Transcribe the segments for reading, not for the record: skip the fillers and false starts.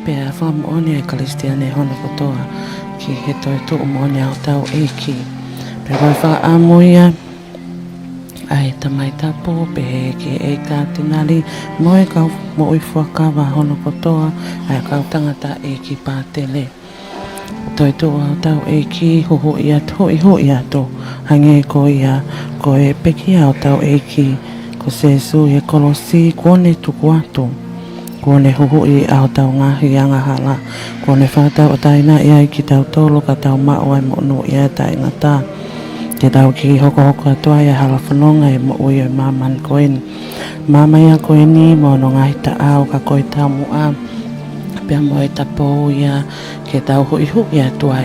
pea whamoone e kalistiane hono kotoa ki he toetu'u moone au tau eiki. Pe koi whaamoia ai Tongatapu pe he ki e ka tinali moe kau mo ui whakawa hono kotoa ai kau tangata eiki pātele. Toetu'u au tau eiki huhu i atu hange ko ia ko e peki au tau eiki ko sesu e kolosi kone tuku atu. Kone huhu i au tau ngahi anga hala. Kone whātau o taina ia ki tau tolo ka tau mao ai mo ia ta ingata. Te tau ki hoko atua ia Faai-Fanonga e mo ui o maman koen. Mama ia koeni mo no ngahi ta au ka koe tau mua. Pea mo e tapo ia ke tau hui atua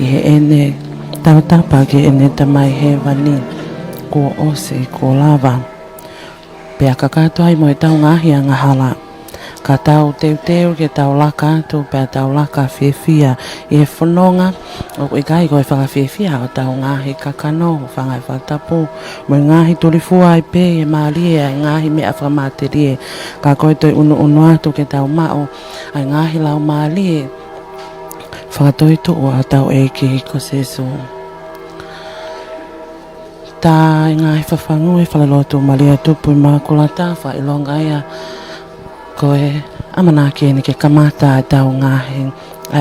i he ene tau tapa ke ene tamai he wani. Ko ose ko lava. Pea kakatoa i mo e tau ngahi anga hala. Ka tau teu ke tau laka atu pea tau laka whiawhia i he whanonga o i kai koe whakawhiawhia o tau ngahi kakano o whangai whatapu mo i ngahi tulifua i pe e maalie i ngahi mea whamaterie ka koe toi unu atu ke tau mao ai ngahi lau maalie whakatoetu'u a tau eiki ko sesu ta i ngahi whawhangu e whalalotu malia tupu Immaculate whailonga ia koe Amanaki ni ke kamata tau ngahi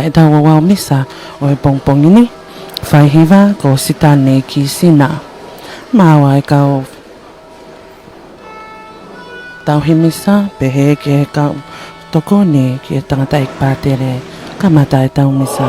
e tau Ouau Misa o e pongpongini whaihiva ko sitane ki sina maua e kau tau himisa pehe ke kau tokoni ki e tangata ik pātere kamata e tau misa.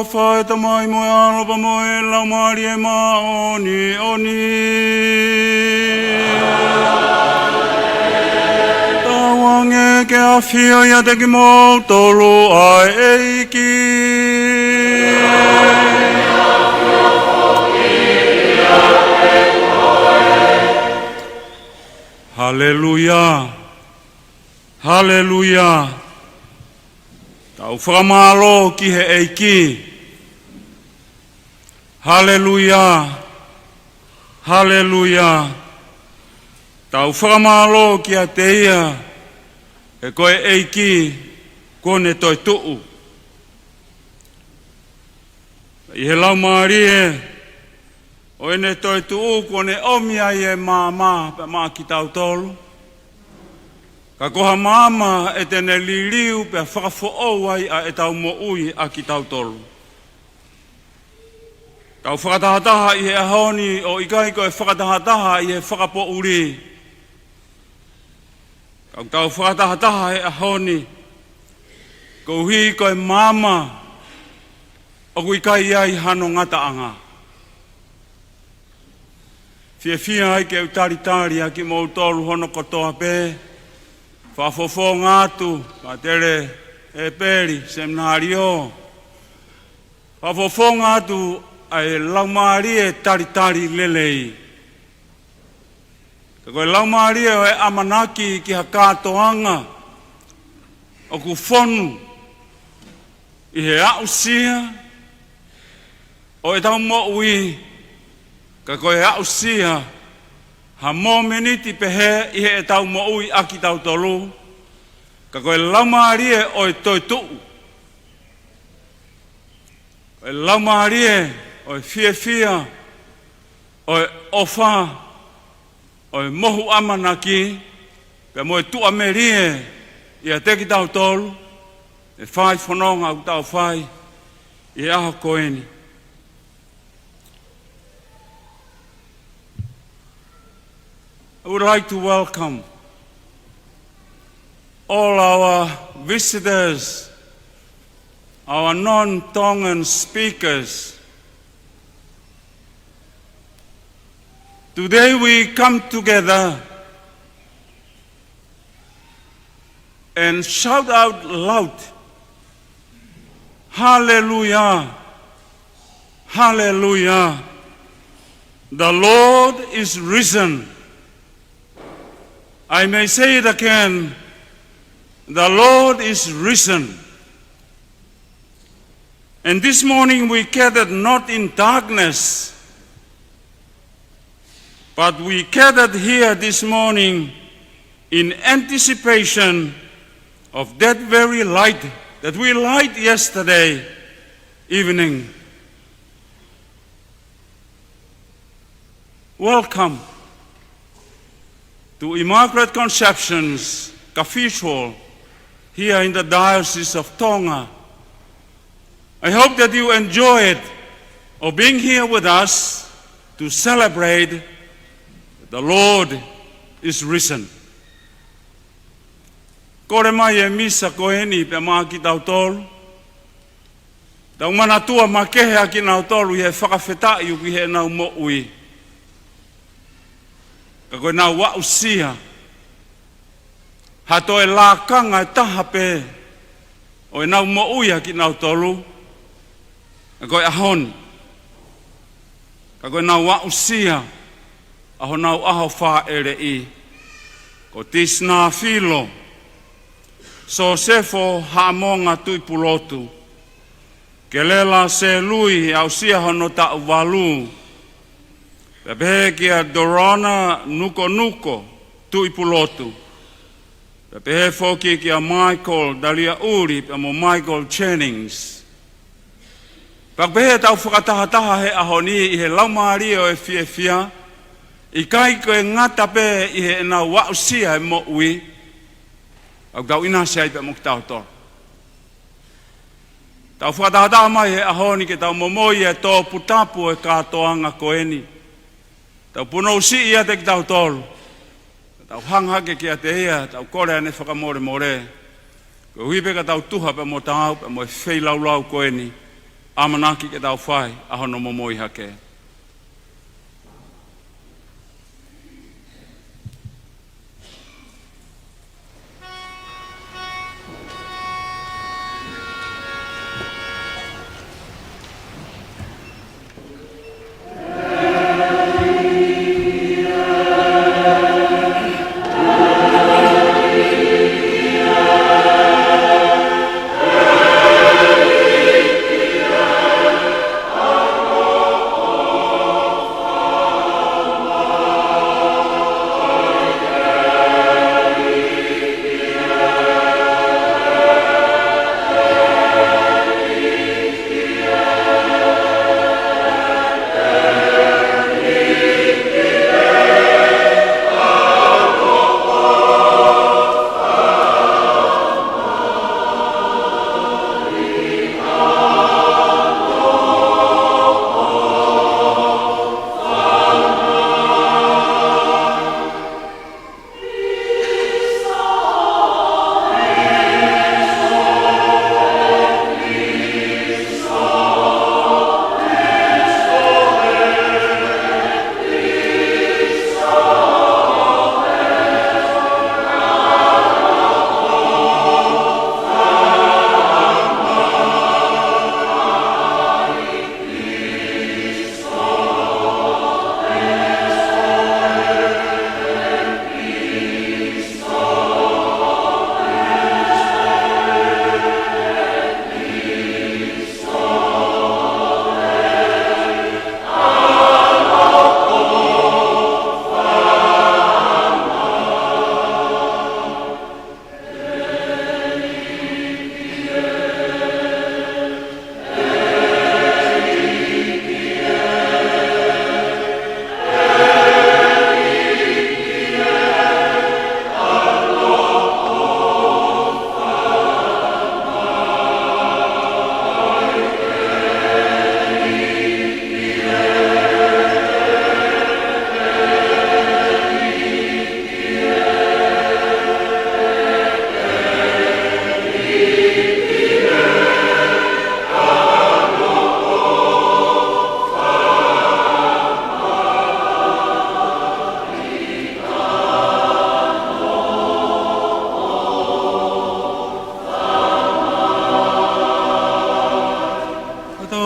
Faai ta Moimoi alopa moe lau mari e ma oni oni. Tawange ke a fia ia te ki mo tolu ai eiki. Haleluya. Haleluya. Tau whakamalo ki he eiki. Haleluya. Haleluya. Tau whakamalo ki a teia. E koe eiki kone Toetu'u. I he lau maari e. O ene Toetu'u kone omia i e māma pe maa ki tau tolu. Ka koha māma e tene liliu pe whakafo'ou ai a e tau mo ui a ki tau tolu. Tau whakatahataha i he ahoni o ikai koe whakatahataha i he whakapo uri. Tau whakatahataha he ahoni ko hui koe māma o ikai ai hano ngata anga. Fia ai ke utaritari a ki mou tolu hono kotoa pe. Whafofo ngātu, ka tere e peri, semnari o. Whafofo ngātu ai laumari e taritari Lelei. Ka koe laumari e Amanaki ki ha kātoanga. O ku whonu i he ausia. O e tau mo ui. Ka koe ausia, ha mō meniti pehe i he e tau mo ui aki tau tolu. Ka koe laumarie o e Toetu'u. Koe laumarie o e fia, o e ofa, o e mohu Amanaki, pe mo e tuamerie i a teki tau tolu, e Faai-Fanonga au tau whai, i aho koeni. I would like to welcome all our visitors, our non-Tongan speakers. Today we come together and shout out loud, Hallelujah, Hallelujah, the Lord is risen. I may say it again, the Lord is risen. And this morning we gathered not in darkness, but we gathered here this morning in anticipation of that very light that we light yesterday evening. Welcome to Immaculate Conception's Cathedral here in the Diocese of Tonga. I hope that you enjoyed of being here with us to celebrate that the Lord is risen. Kore mai e Misa koeni pe maa ki tau tolu. Tau manatua makehe a ki nau tolu i he whakawhetai u ki he nau mo ui. Ka koe nau wa usia. Hato e la kanga e taha pe. O e nau mo uia ki nau tolu. Ka koe ahon. Ka koe nau wa usia. Aho nau aho wha ere i. Ko tisna filo. So sefo hamonga tui pulotu. Ke lela se lui au sia hono ta uwalu. Pepe kia Dorana nuko nuko tui pulotu. Pepe foki kia Michael Dalia Uri pe mo Michael Jennings. Pepe tau whakatahataha he ahoni i he laumari o e fia. I kai koe ngata pe i he na wausia e mo ui. Au tau ina sei pe mo ki tau toro. Tau whakatahataha mai he ahoni ke tau Moimoi e tō putapu e kātoanga koeni. Tau puno si ia te ki tau tolu. Tau hanghake ki a te ia, tau kore ane whakamore more. Ko huipe ka tau tuha pe mo tau, pe mo e wheilau lau koeni. Amanaki ke tau whai, ahono Moimoi hake.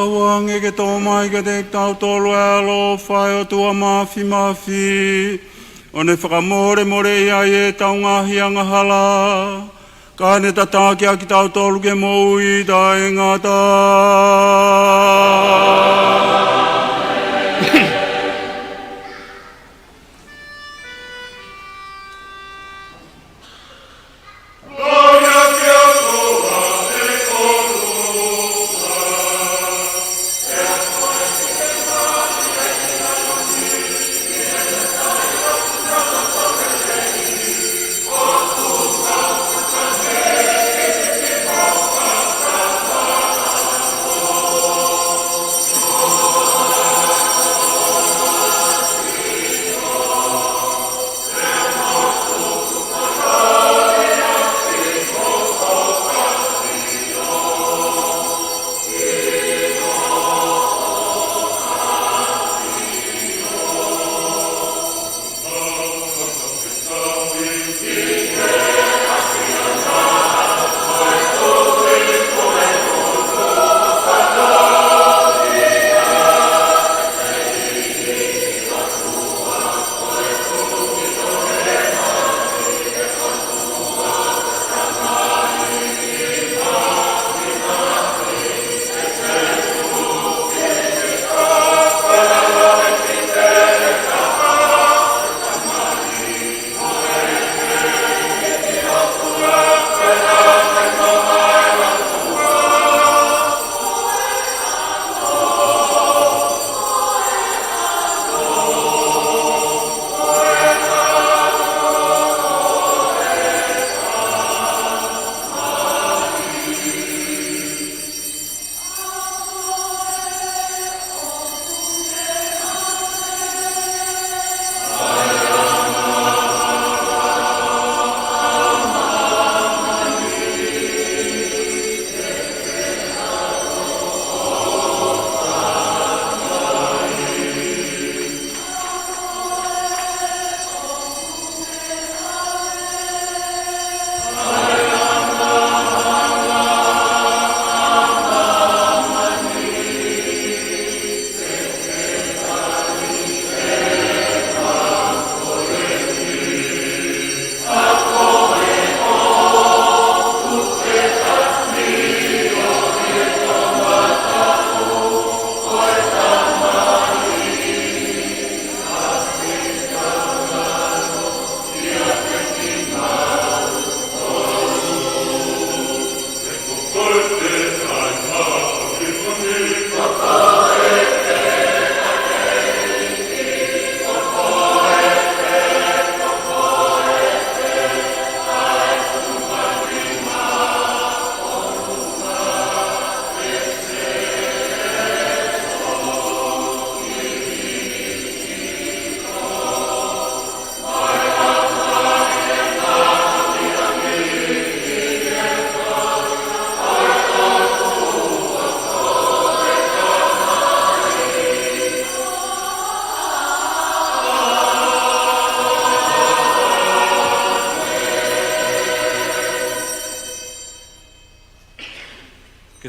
Wange ke tō mai ke te tau tōlu alo whai o tua mafi. O ne whakamore more ia e tau ngahi anga hala. Ka ne tataki a ki tau tōlu ke moui ta e ngata. Oh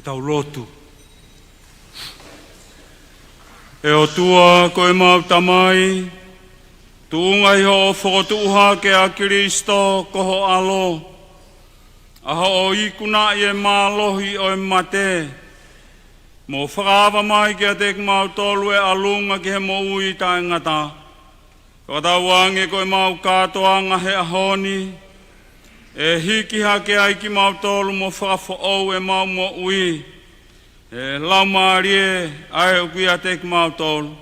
tau lotu. E o tua koe mau tamai, tuunga iho o whokotuha ke a Kristo koho alo, aha o ikuna i e mālohi o e mate, mo whakawa mai ke a tek mau tolu e alunga ki he mo ui tae ngata, ko tauange koe mau katoa ngahe ahoni, e hiki hake ai ki mau tolu mo whakafo e mau mo ui, e lau maarie ai o kia tek mau tolu,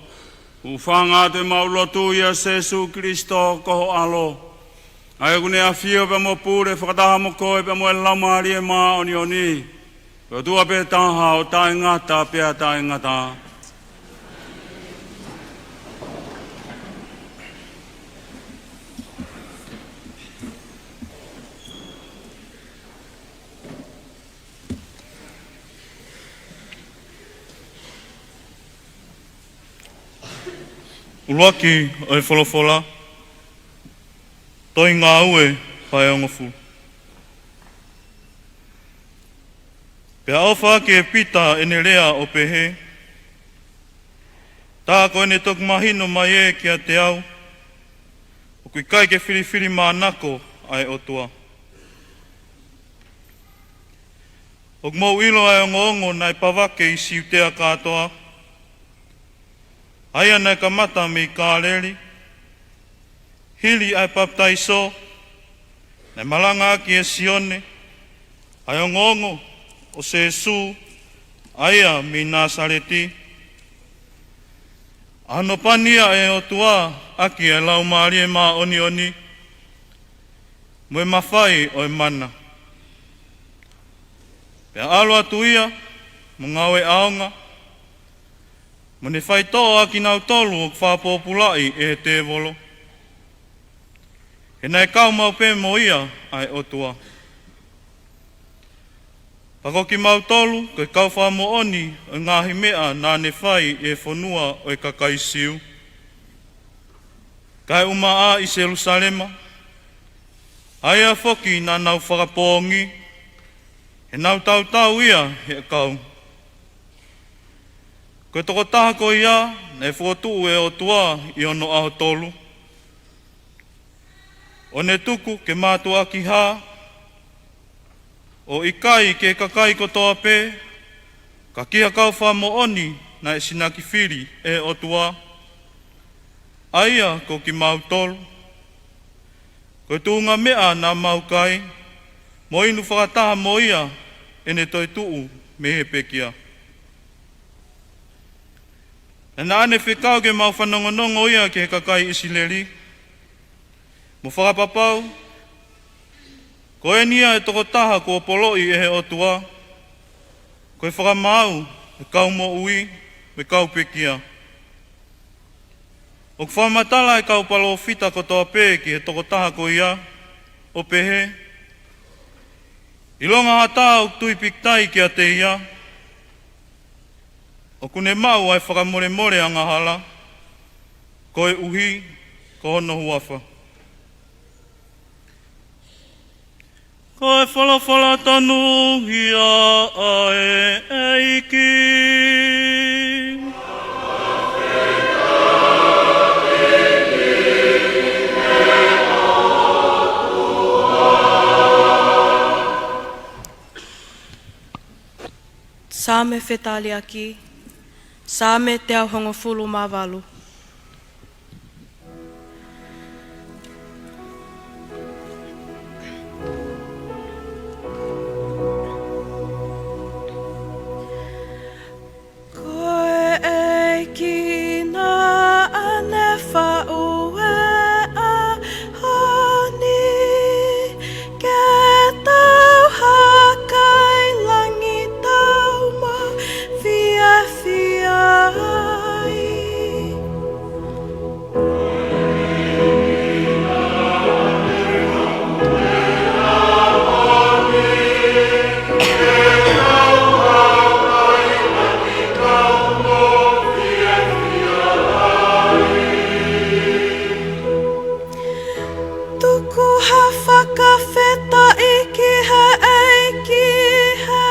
u whanga te mau lotu ia Jesu Kristo koho alo, ai kune a fio pe mo pure whakataha mo koe pe mo e lau maarie maa oni oni, pe tua pe taha o tae ngata pe a tae ngata. Uluaki o e wholofola, toi ngā ue Faai-Fanonga fu. Pea awha ke pita e ne rea o pehe, tā koe ne toku mahino mai e kia te au, o kui kai ke whiriwhiri mānako ai o tua. O mau ilo ai o ngongo nai pawake i siutea katoa, aia nei ka mata me ka leri, hili ai paptaiso, nei malanga ki e sione, ai o ngongo o Jesu, aia mi Nasareti. Ano pania e o tua, aki e lau maari e maa oni oni, mo e mawhai o e mana. Pea alo atu ia, mo ngau e aonga, mo ne whai toa ki nau tolu o whapopulai e te volo. E nei kau mau pe mo ia ai o tua. Pako ki mau tolu, koe kau wha mo oni o ngahi mea nā ne whai e whanua o e kakaisiu. Kai uma a i Jerusalema, aia whoki nā nau whakapongi, e nau tau ia he kau. Koe toko taha ko ia, nei Toetu'u e o tua i ono aho tolu. O ne tuku ke mātua ki hā, o ikai ke kakai ko toa pē, ka kia kau wha mo oni na e sinaki whiri e o tua. Aia ko ki mau tolu. Koe tūnga mea nā mau kai, mo inu whakataha mo ia e ne Toetu'u me he pekia. E nā ane whekau ke mau whanongonongo ia ke he kakai Isileri. Mo whakapapau, ko e nia e toko taha ko poloi e he otua. Ko e whakamau e kau mo ui me kau pekia. O whamatala e kau palo fita ko toa pē ki he toko taha ko ia, o pehe. Ilonga hata o tui piktai ki a te ia. O kune mau ai whakamore more anga hala, ko e uhi, ko hono huafa. Ko e whala tanu hia ae eiki. Sāme whetali aki, sāme te au hongo fulu mawalu. Koe e ki nā ane whaue a honi, ke tau hakai langi tau ma fia fia ai. Tuku ha whakawheta iki he eiki he.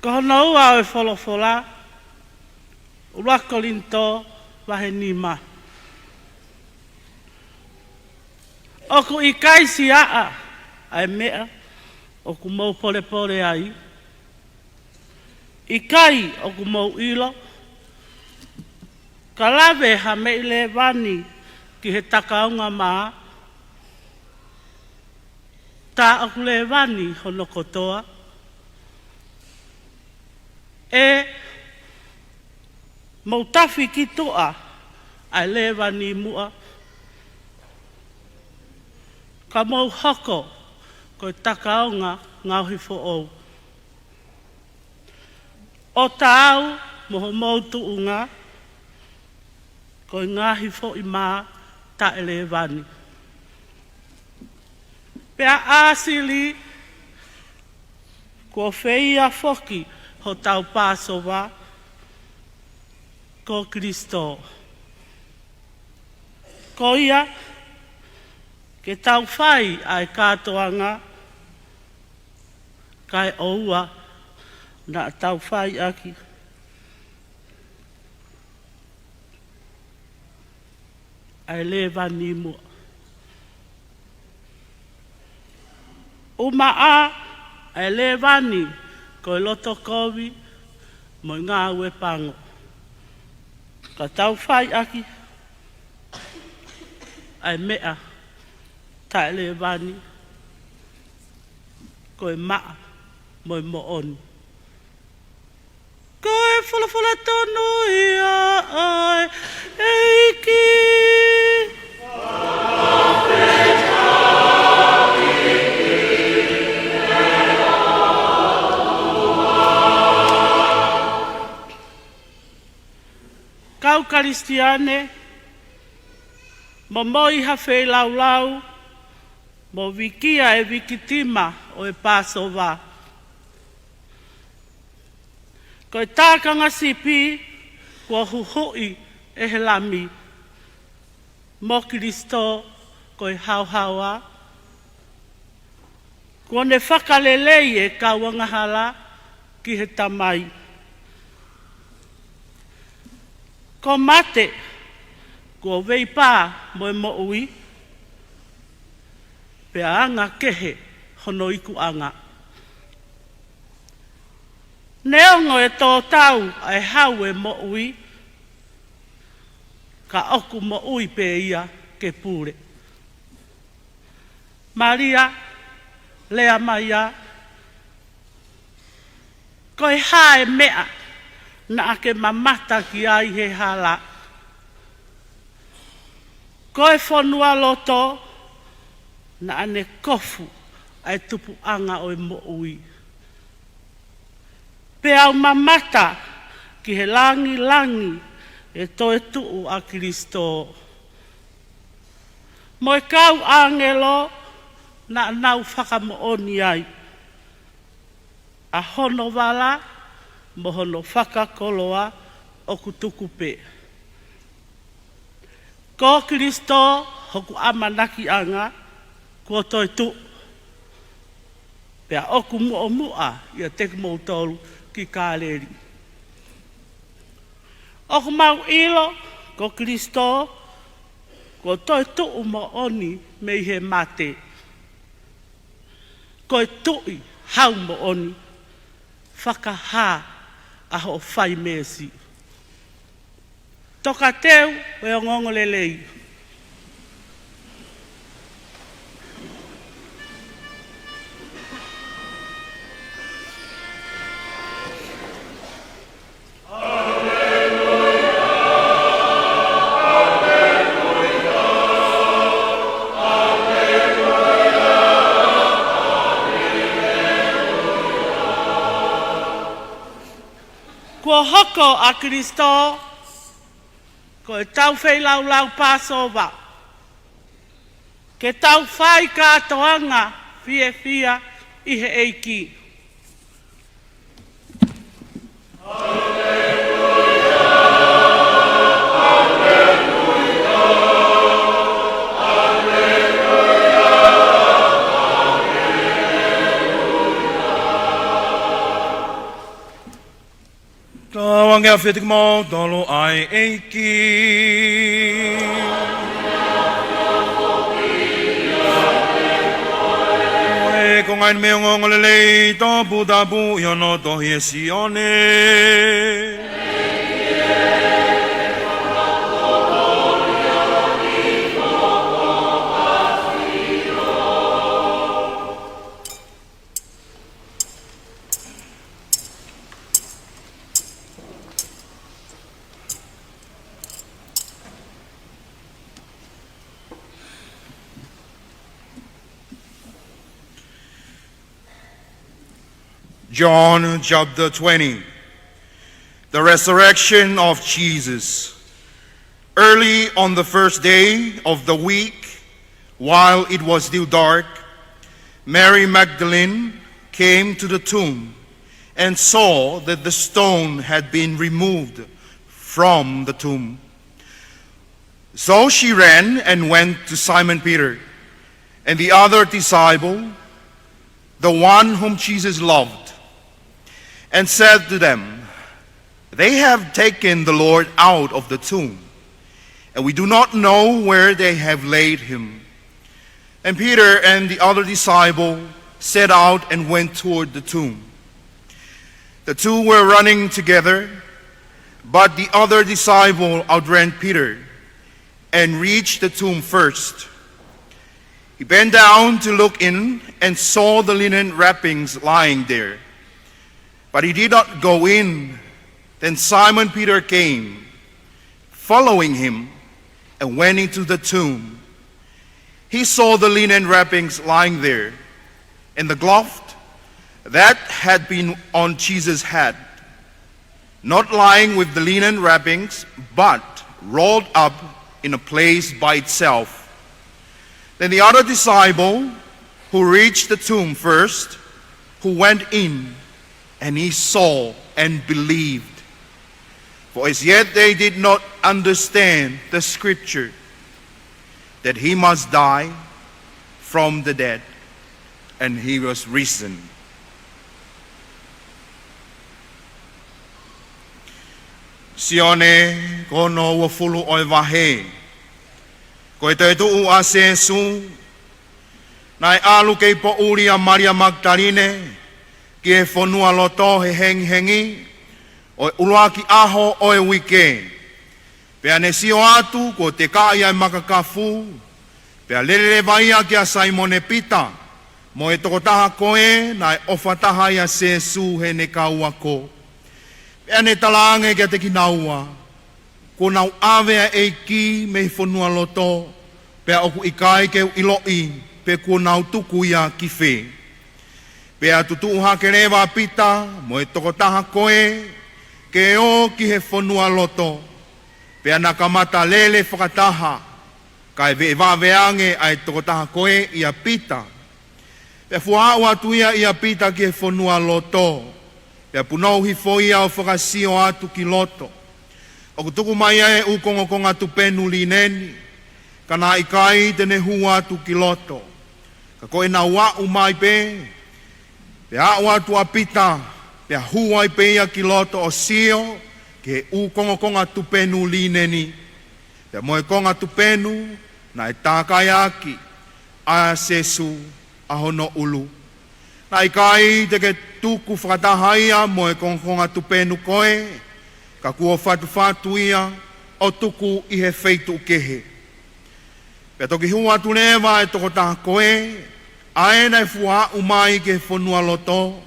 Ko hona ua o e wholofola, ura kolinto wahe nima. Oku I kaisi aa, ai mea, oku mau pole pole ai. I kai oku mau ilo, ka lawe ha me le wani ki he takaunga maa, tā oku le wani hono kotoa, e mau tafi ki toa ai le wani mua, ka mau hoko ko takaunga ngauhi fo ou. O tāu moho mau tuunga, ko ngahi fo I maa ta ele wani. Pea asili, ko feia foki ho tau Pasova, ko Kristo. Ko ia, ke tau whai ai kātoanga, kai oua na tau whai aki. Ai le wani mua. Umaa ai le wani ko loto kovi mo ngā ue pango. Ka tau whai aki. Ai mea ta le wani ko e maa mo mo oni. Ko e whalawhala tonu ia ai eiki. Kau karistiane, mo moi hawhi lau lau, mo wikia e wikitima o e Pasova. Ko e tākanga sipi, kua huhui e he lami, mo Kristo ko e hauhaua, kua ne whakalelei e kauangahala ki he tamai. Ko mate, ko veipā mo e mo ui, pe anga kehe hono iku anga. Neongo e tō tau ai hau e mo ui, ka oku mo ui pe ia ke pūre. Maria, lea maia, ko e hae mea, na ake mamata ki ai he hala. Ko e whanua loto, na ane kofu ai tupu anga o e mo ui. Pe au mamata ki he langi langi e Toetu'u a Kristo. Mo e kau angelo na nau whakamooni ai. A hono wala, mo hono whakakoloa o kutukupe. Ko Kristo hoku Amanaki anga, ko Toetu'u. Pea oku mua mua ia teku mou tolu ki kāleri. Oku mau ilo, ko Kristo, ko Toetu'u mo oni me he mate. Ko e tui hau mo oni, whakaha aho whai mesi. Toka teu e o ngongo Lelei. Kua hoko a Kristo, ko e tau whei lau lau Pasova. Ke tau whai kātoanga fia fia i he eiki. ngea whitik mo tolo ai eiki. Moe ko ngain meongo lelei to putapu yono to hiesione. John chapter 20, the resurrection of Jesus. Early on the first day of the week, while it was still dark, Mary Magdalene came to the tomb and saw that the stone had been removed from the tomb. So she ran and went to Simon Peter and the other disciple, the one whom Jesus loved, and said to them, "They have taken the Lord out of the tomb, and we do not know where they have laid him." And Peter and the other disciple set out and went toward the tomb. The two were running together, but the other disciple outran Peter and reached the tomb first. He bent down to look in and saw the linen wrappings lying there, but he did not go in. Then Simon Peter came, following him, and went into the tomb. He saw the linen wrappings lying there, and the cloth that had been on Jesus' head, not lying with the linen wrappings, but rolled up in a place by itself. Then the other disciple, who reached the tomb first, who went in, and he saw and believed. For as yet they did not understand the scripture, that he must die from the dead, and he was risen. Sione kono wafulu oi wahe, ko e Toetu'u a Jesu, nai alu kei po uri a Maria Magdalene, ki e whanua loto he hengi, o uluaki aho o e wike. Pea ne sio atu ko te kai ai makakafu, pea lelei vaia ki a Simone Pita, mo e tokotaha koe na e ofataha ia Jesu he ne kaua ko. Pea ne talange kia te kinaua, ko nau awea e ki me whanua loto, pea oku ikai ke iloi, pe ko nau tuku ia ki whee. Pea tutu'u hake rewa pita, mo e tokotaha koe, ke o ki he whanua loto. Pea nakamata lele whakataha, kai ve waweange ai tokotaha koe ia pita. Pea fuau atu ia pita ki he whanua loto. Pea punau hifo ia o whakasio atu ki loto. O kutuku mai e ukongokonga tupenu lineni, kana ikai tene hua atu ki loto. Ka koe na wau mai pe, pea watu apita, pea huai peia ki loto o sio, ke u konga tupenu lineni. Pea moe konga tupenu, na e tākai aki, a Jesu, a hono ulu. Na i kai te ke tuku whakatahaia, moe konga tupenu koe, ka kua whatu ia, o tuku i he feitu kehe. Pea toki hua tu lewa e toko taha koe, aena e fua umai ke whanua loto,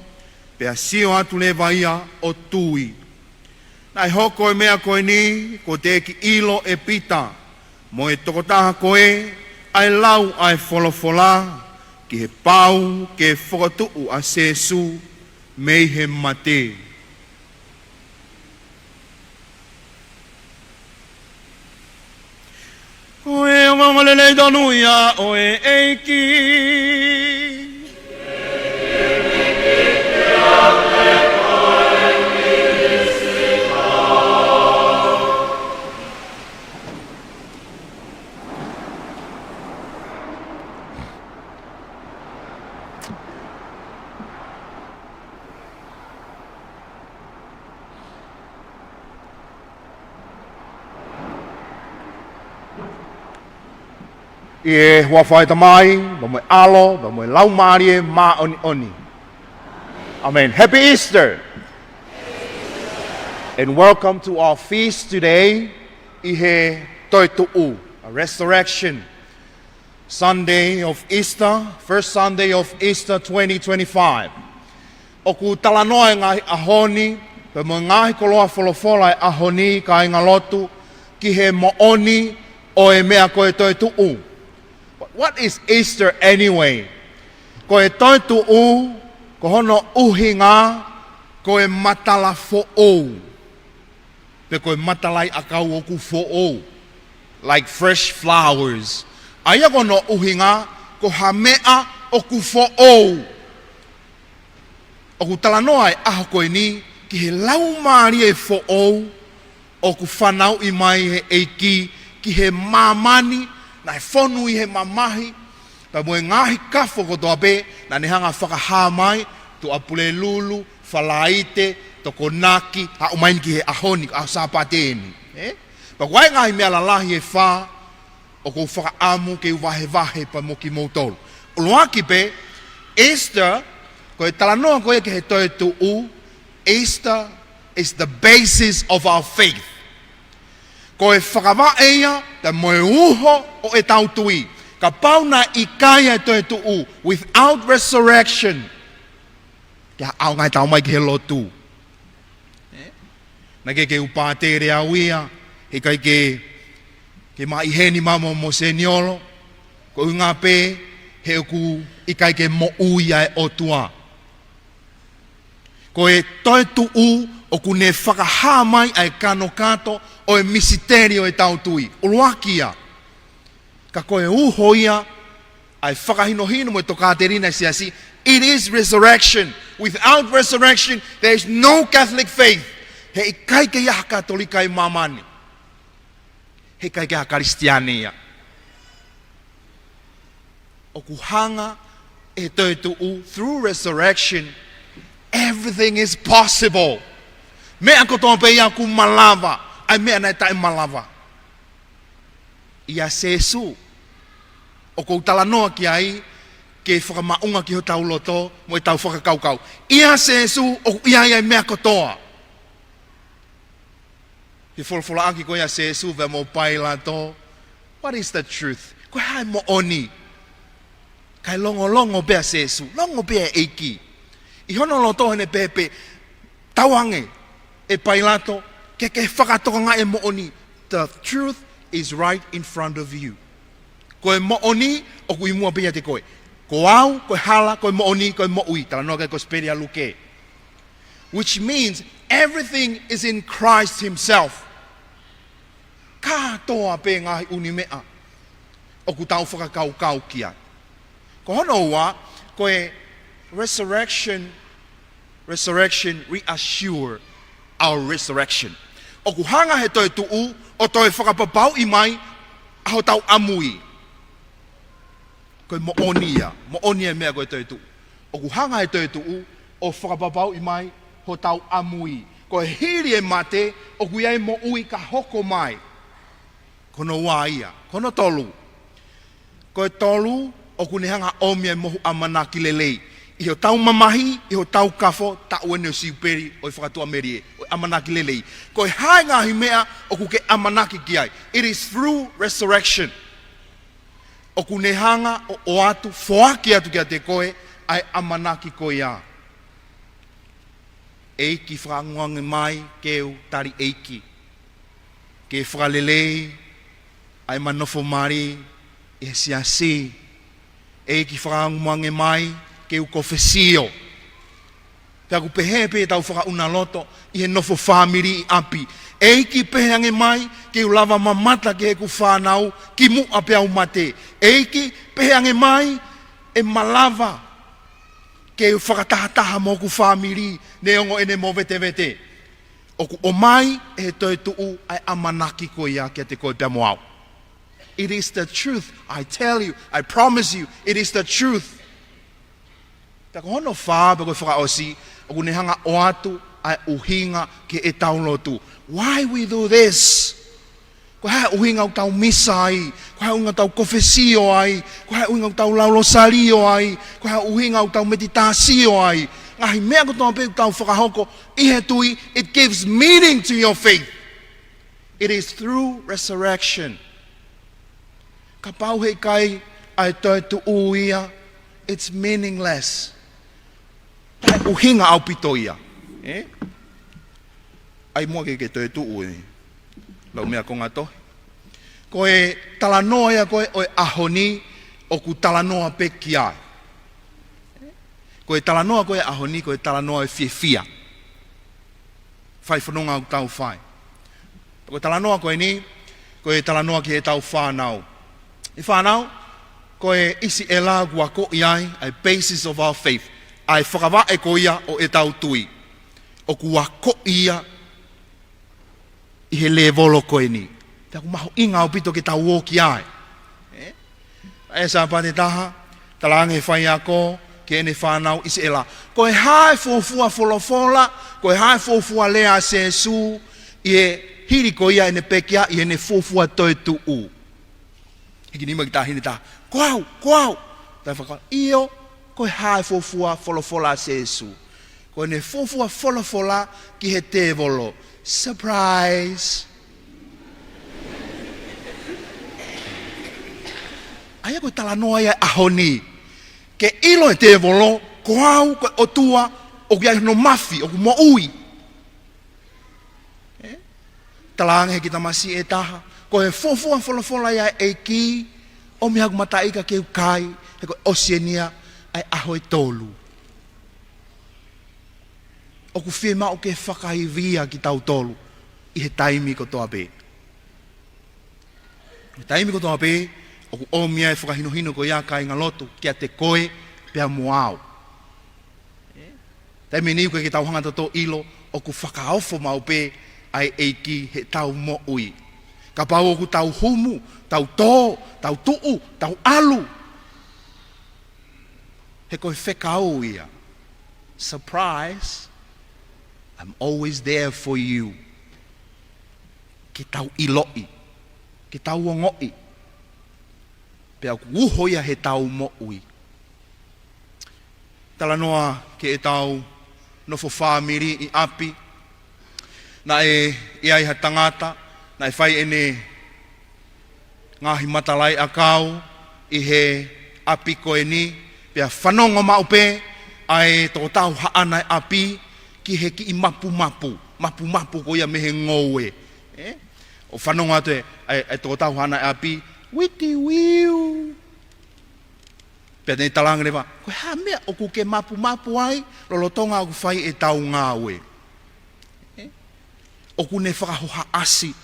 pea sio atu lewa ia o tui. Nai hoko e mea koe ni, ko te ki ilo e pita, mo e tokotaha koe, ai lau ai wholofola, ki he pau ke whakatu'u a Jesu, mei he mate. Oe o mamalelei tanuia, oe eiki. e hua whai tamai, ba moe alo, ba moe lau marie, ma oni oni. Amen. Happy Easter. And welcome to our feast today, Ihe Toetu'u, a resurrection Sunday of Easter, first Sunday of Easter 2025. Oku talanoa ngahi ahoni, pe mo ngahi koloa folofola e ahoni ka inga lotu, ki he mooni o e mea koe Toetu'u. What is Easter anyway? Koe Toetu'u, ko hono uhinga, koe matala fo'ou. Pe koe matalai akau oku fo'ou. Like fresh flowers. Aia kono uhinga, ko hamea oku fo'ou. Oku talanoa e aho koe ni, ki he lau maari e fo'ou, oku whanau i mai he eiki, ki he mamani, na he whonu i he mamahi, pa moe ngahi kafo ko toa pe, na nehanga whakaha mai, tu apule lulu, whalaite, toko naki, ha umain ki he ahoni, a sapateni. Pa koe ngahi mea lalahi e wha, o ko whakaamu ke wahe wahe pa mo ki moutolu. Uluaki pe, Easter, koe talanoa koe ke he Toetu'u, Easter is the basis of our faith. Koe whakawa eia, ta moe uho o e tautui. Ka pauna i kaya e Toetu'u, without resurrection, kia au ngai tau mai ki he lotu. Na ke upātere au ia, he kai ke mai heni mamo mo seniolo, ko unga pe, he oku i kai ke mo uia e otua. Ko e Toetu'u, oku ne whakaha mai ai kano kato, o e misiterio e tautui. Uluakia, ka koe uho ia, ai whakahinohino mo e tokaterina siasi, it is resurrection. Without resurrection, there is no Catholic faith. He kai ke ia katolika i mamani. He kai ke ha Kristiania. Oku hanga e Toetu'u, through resurrection, everything is possible. Mea kotoa pe ia ku malava, ai mea nai tae malava. Ia sesu, oku talanoa ki ai, ke whakamaunga ki ho tau loto, mo e tau whakakaukau. Ia sesu, oku ia mea kotoa. He folfola aki ko ia sesu ve mo paila to. What is the truth? Ko hai mo oni. Kai longo bea sesu, longo bea eiki. I hono loto hene pepe tawange e pailato ke whakatoka e mo oni. The truth is right in front of you. Ko e mo oni o kui mua pia te koe. Ko au, ko hala, ko mo oni, ko mo ui. Tala noa ko speria luke. Which means everything is in Christ himself. Ka toa pe ngahi unimea. O ku tau whakakau kia. Ko hono ua, ko e resurrection reassure our resurrection. O ku hanga he Toetu'u, o toi whakapapau i mai, aho tau amui. Ko e mo onia mea ko e Toetu'u. O ku hanga he Toetu'u, o whakapapau i mai, ho tau amui. Ko e hiri e mate, o ku iai mo ui ka hoko mai. Kono wā ia, kono tolu. Ko e tolu, o ku nehanga omia mohu Amanaki Lelei. I ho tau mamahi, i ho tau kafo, ta uene o siuperi, o i whakatua merie, o Amanaki Lelei. Ko e hae ngahi mea, o ku ke Amanaki ki ai. It is through resurrection. O ku nehanga o atu, foaki atu kia te koe, ai Amanaki ko ia. Eiki whakanguange mai, keu tari eiki. Ke whakalelei, ai manofo mari, e siasi. Eiki whakanguange mai, keu kofesio. Pea ku pehe tau whakauna loto, i he nofo whamiri i api. Eiki peheange mai, keu lava mamata ke he ku whanau, ki mu ape au mate. Eiki peheange mai, e malava, ke whakatahataha mo ku whamiri, ne ongo ene mo vete vete. Oku o mai, e Toetu'u, ai Amanaki ko ia, kia te koe pia moau. It is the truth, I tell you, I promise you, it is the truth. Ta ko hono wha, pe koe whakaosi, oku nehanga oatu, ai uhinga ke e taulotu. Why we do this? Ko hae uhinga o tau misa ai, ko hae uhinga o tau kofesio ai, ko hae uhinga o tau laulosalio ai, ko hae uhinga o tau meditasio ai. Ngahi mea ko tō pe tau whakahoko, ihe tui, it gives meaning to your faith. It is through resurrection. Ka pau hei kai ai Toetu'u ia, it's meaningless. Tai uhinga au pito ia. Ai mua ke Toetu'u ni. Lau mea ko ngā tohi. Ko e talanoa ia koe o e ahoni o ku talanoa pe ki ai. Ko e talanoa koe ahoni, ko e talanoa e fia. Faai-Fanonga au tau whai. Ko e talanoa koe ni, ko e talanoa ki e tau whānau. I whānau, ko e isi e la kua ko i ai, a basis of our faith. Ai whakawa e ko ia o e tau tui. O kua ko ia i he le volo koe ni. Pea ku maho inga o pito ki tau o ki ai. E sa pate taha, talange whai ako, ki ene whanau isi e la. Ko e hae fōfua wholofola, ko e hae fōfua lea se su, i e hiri ko ia ene pekia, i ene fōfua Toetu'u. Hiki nima ki tahine taha, koau, tai whakao, iyo, ko e hae fōfua wholofola se su. Ko ene fōfua wholofola ki he te volo. Surprise! Aia koe talanoa ia ahoni. Ke ilo e te volo, koau, koe otua, o kia no mafi, o ku mo ui. Talange ki tamasi e taha, koe fofua wholofola ia e ki, o mihaku mataika keu kai, he koe Oceania, ai aho e tolu. O ku whima o ke whakahivia ki tau tolu, i he taimi ko toa pe. He taimi ko toa pe, o ku omia e whakahinohino ko ia kai ngalotu, kia te koe pia Ouau. Taimi niu koe ki tau hangata tō ilo, o ku whakaofo mau pe, ai eiki he tau mo ui. Ka pau o ku tau humu, tau tō, tau tu'u, tau alu. He koe whekau ia. Surprise! I'm always there for you. Ki tau iloi. Ki tau ongoi. Pea ku uho ia he tau mo ui. Talanoa ke e tau nofo whāmiri i api. Na e ai ha tangata. Na e whai ene ngahi matalai a kau. I he api koe ni. Pea whanonga maupe. Ai tō tau haana e api. Ki he ki i mapu. Mapu ko ia mehe ngoue. O whanonga atu e tō tau haana e api. Witi wiu. Pea nei talanga rewa. Koe ha mea o ku ke mapu ai. Lolotonga o ku whai e tau ngāwe. O ku ne whakahoha asi.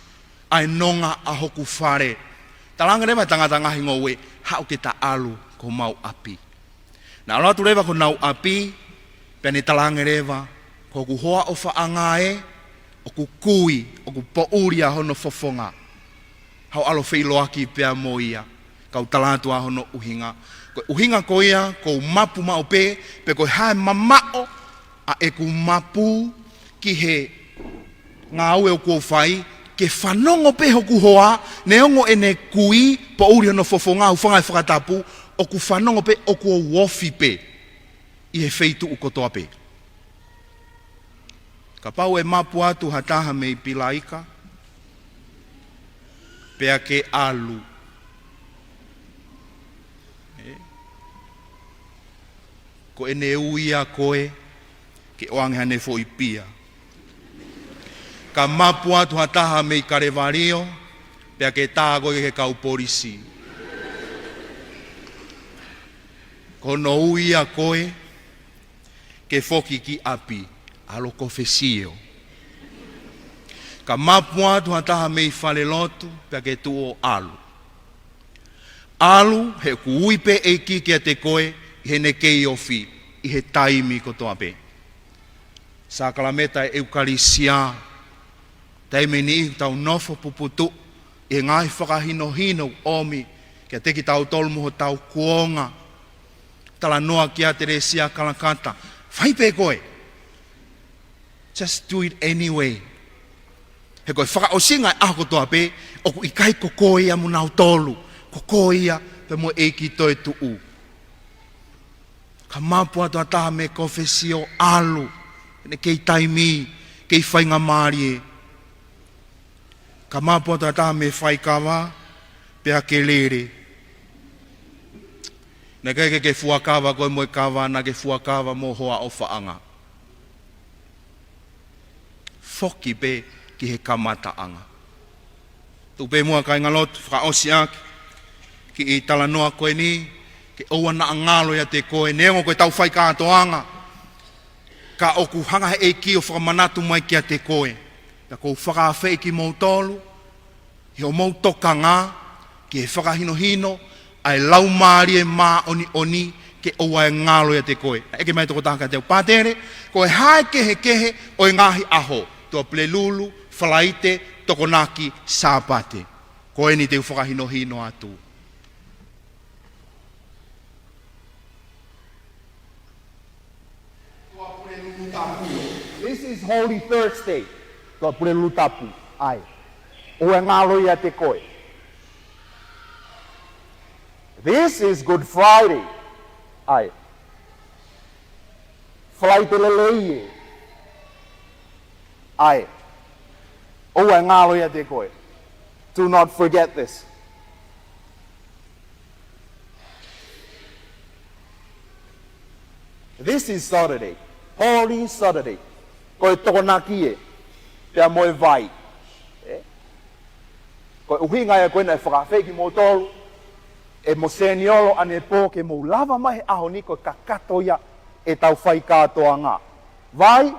Ai nonga a hoku whare. Talanga rewa tangata ngahi ngoue. Ha o ke ta alu ko mau api. Na alo atu rewa ko nau api. Pea nei talanga rewa. Ko ku hoa o whaangae, o ku kui, o ku pouria hono fofonga. Hau alo whiloaki pia mo ia, kau talantua hono uhinga. Ko uhinga ko ia, ko mapu mao pe ko hae mamao, a e ku mapu ki he ngā ue o kua whai, ke whanongo pe hoku hoa, neongo e ne kui, pouria hono fofonga, uwhangai whakatapu, o ku whanongo pe o kua wofi pe, i he wheitu u kotoa pe. Ka pau e mapu atu hataha me i pilaika, pea ke alu. Ko e ne uia koe, ke oange hane fo i pia. Ka mapu atu hataha me i karewario, pea ke tā koe ke kau porisi. Ko no uia koe, ke foki ki api. Alo kofesio. Ka mapu atu hataha mei whale lotu, pia ke tu o alu. Alu, he ku uipe e ki kia te koe, i he ne kei ofi, i he taimi kotoa pe. Sa kalameta e eukarisia, taime ni tau nofo puputu, i ngai whakahino omi, kia teki tau tolmuho tau kuonga, tala noa kia Teresia kalakata, whaipe koe. Just do it anyway. He koe whakaosinga e ako toa pe, oku ikai kokoia mo nau tolu, kokoia pe mo eiki Toetu'u. Ka mapua toa taha me konfesio alu, ne kei taimi, kei whainga marie. Ka mapua toa taha me whaikawa, pea ke lere. Ne ke fuakawa koe moe kawa, na ke fuakawa mo hoa o whaanga. Foki pe ki he kamataanga. Tu pe mua kai ngalot, whakaosia ki i tala noa koe ni, ke oua na angalo ya te koe, neongo koe tau whai kātoanga. Ka oku hanga he eiki o whakamanatu mai kia te koe. Ka kou whakawhi ki mou tolu, he o mou toka ngā, ki he whakahino-hino, ai lau maari e mā oni ke oua e ngalo ya te koe. Eke mai toko taka teo pātere, koe hae kehe o e ngahi aho, tua plelulu, whalaite, tokonaki, sāpate. Koe ni teo whakahino-hino atu. This is Holy Thursday. Tua plelulu tapu. Ai. O e ngalo ya te koe. This is Good Friday. Ai. Whalaite Lelei. Ai. O e ngalo ya te koe. Do not forget this. This is Saturday. Holy Saturday. Koe tokonaki e. Pea moe vai. Koe uhinga e koe na e whakawheki mo tolu. E mo senioro ane pō ke mo lava mai aho ni koe kakatoia e tau whai kātoa ngā. Vai,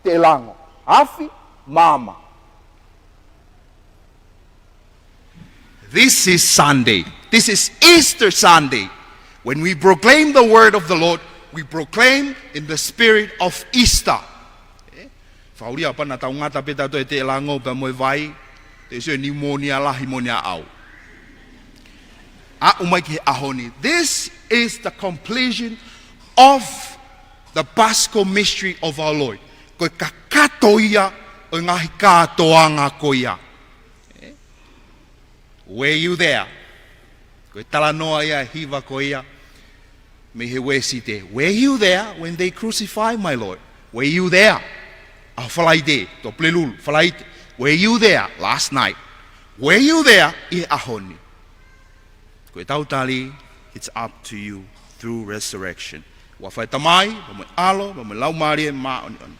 te lango. Afi, mama. This is Sunday. This is Easter Sunday. When we proclaim the word of the Lord, we proclaim in the spirit of Easter. Whauria pana tau ngata peta to e te lango pa moe vai, te sio ni monia lahi monia au. A umai ki he ahoni. This is the completion of the Paschal mystery of our Lord. Koe kakatoia o ngahi kātoanga koia. Were you there? Koe talanoa ia hiva koia. Me he wesi te. Were you there when they crucified my Lord? Were you there? Ah, whalaite, to plelulu, whalaite. Were you there last night? Were you there? I ahoni. Koe tautali, it's up to you through resurrection. Wa whai tamai, wa moe alo, wa moe laumari e mā oni oni.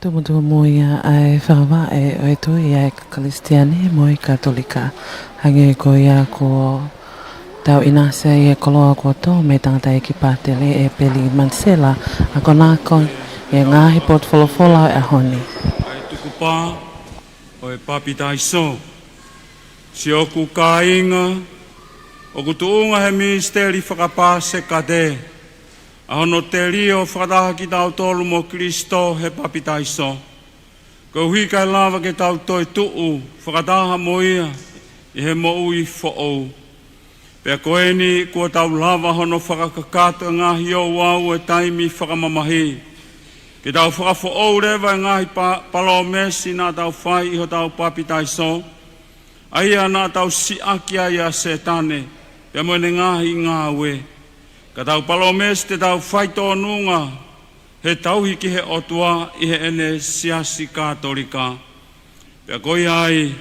Tumutua moia ai whawa e oeto i ai Kristiane moi Katolika. Hange ko ia ko tau inasa i e koloa ko to me tangata e ki pātele e peli mansela a konakon e ngahi pot wholofola e ahoni. Ai tuku pā, o e papitai so. Si oku ka inga, oku tuunga he misteri whakapā se kade. Ahono te rio whakataha ki tau tolu mo Kristo he papitai so. Ko hui kai lava ke tau Toetu'u, whakataha mo ia, i he mo ui who'ou. Pea koe ni kua tau lava hono whakakakata ngahi o Ouau e taimi whakamamahi. Ke tau whakawho'ou rewa e ngahi palo mesi nā tau whai iho tau papitai so. Aia nā tau siakia ia setane, pea moene ngahi ngā we. Ka tau palomes te tau whaito nunga, he tau hiki he otua i he ene siasi katolika. Pea koi ai,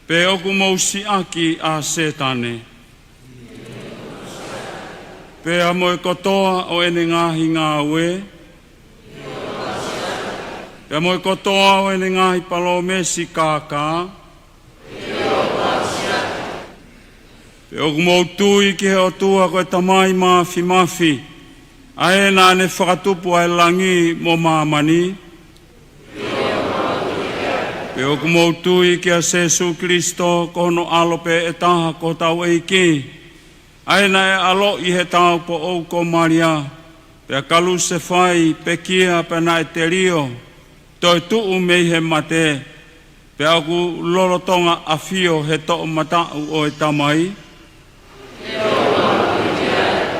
pe oku mou siaki a setane. Pea moe kotoa o ene ngahi ngā we. Pea moe kotoa o ene ngahi palomesi kākā. Pe oku mou tui ki he o tua koe tamai mafi. Ae nā ne whakatupu ai langi mo mamani. Pe oku mou tui ki a Jesu Kristo kono alope e taha ko tau eiki. Ae nā e alo i he tau po ou ko Maria. Pe a kalu se whai pe kia pe nā e te rio. Toetu'u mei he mate. Pe oku lolotonga a fio he to'o matau o e tamai.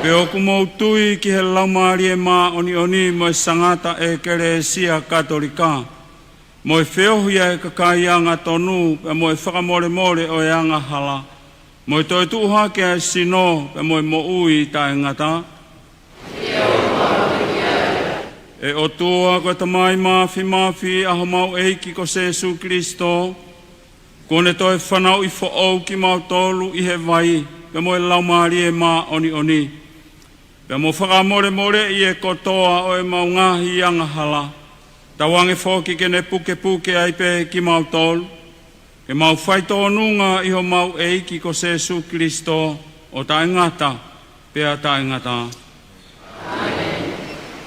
Pe Pe o kumoutui ki he laumari e mā oni mo e sangata e Keresia Katolika. Mo e whiohia e kakaianga tonu, pe mo e whakamore o e anga hala. Mo e Toetu'u hake e sino, pe mo e mo ui ta e ngata. E o tua koe tamai mafi aho mau eiki ko Jesu Kristo. Kone toi whanau i whaou ki mau tolu i he vai, pe mo e laumari e mā oni. Pe mo whakamore i e kotoa o e mau ngahi anga hala. Tawange whoki kene puke ai pe ki mau tolu. Ke mau whaito nunga i ho mau eiki ko Jesu Kristo o ta ngata, pea ta ngata.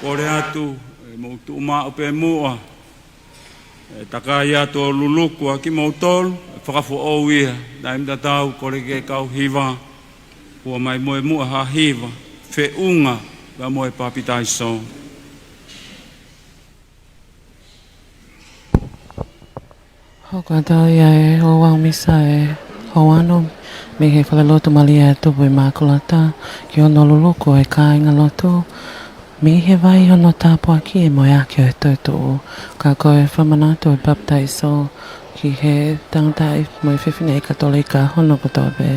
Kore atu, e mo tu ma o pe mua. E takai atu o lulukua ki mau tolu, e whakafo o ia, daim da tau kore ke kau hiva. Kua mai moe mua ha hiva, fe unga, ka moe papitai so. Hoko tau ia e Ouau Misa e Hoano, me he whalalotu malia e tupu Immaculate, ki ono luluku e kāinga lotu, me he vai ono tāpua ki e moe ake o e Toetu'u, ka koe whamanatu e baptaiso, ki he tangata i moe whiwhine e Katolika hono kotoa be.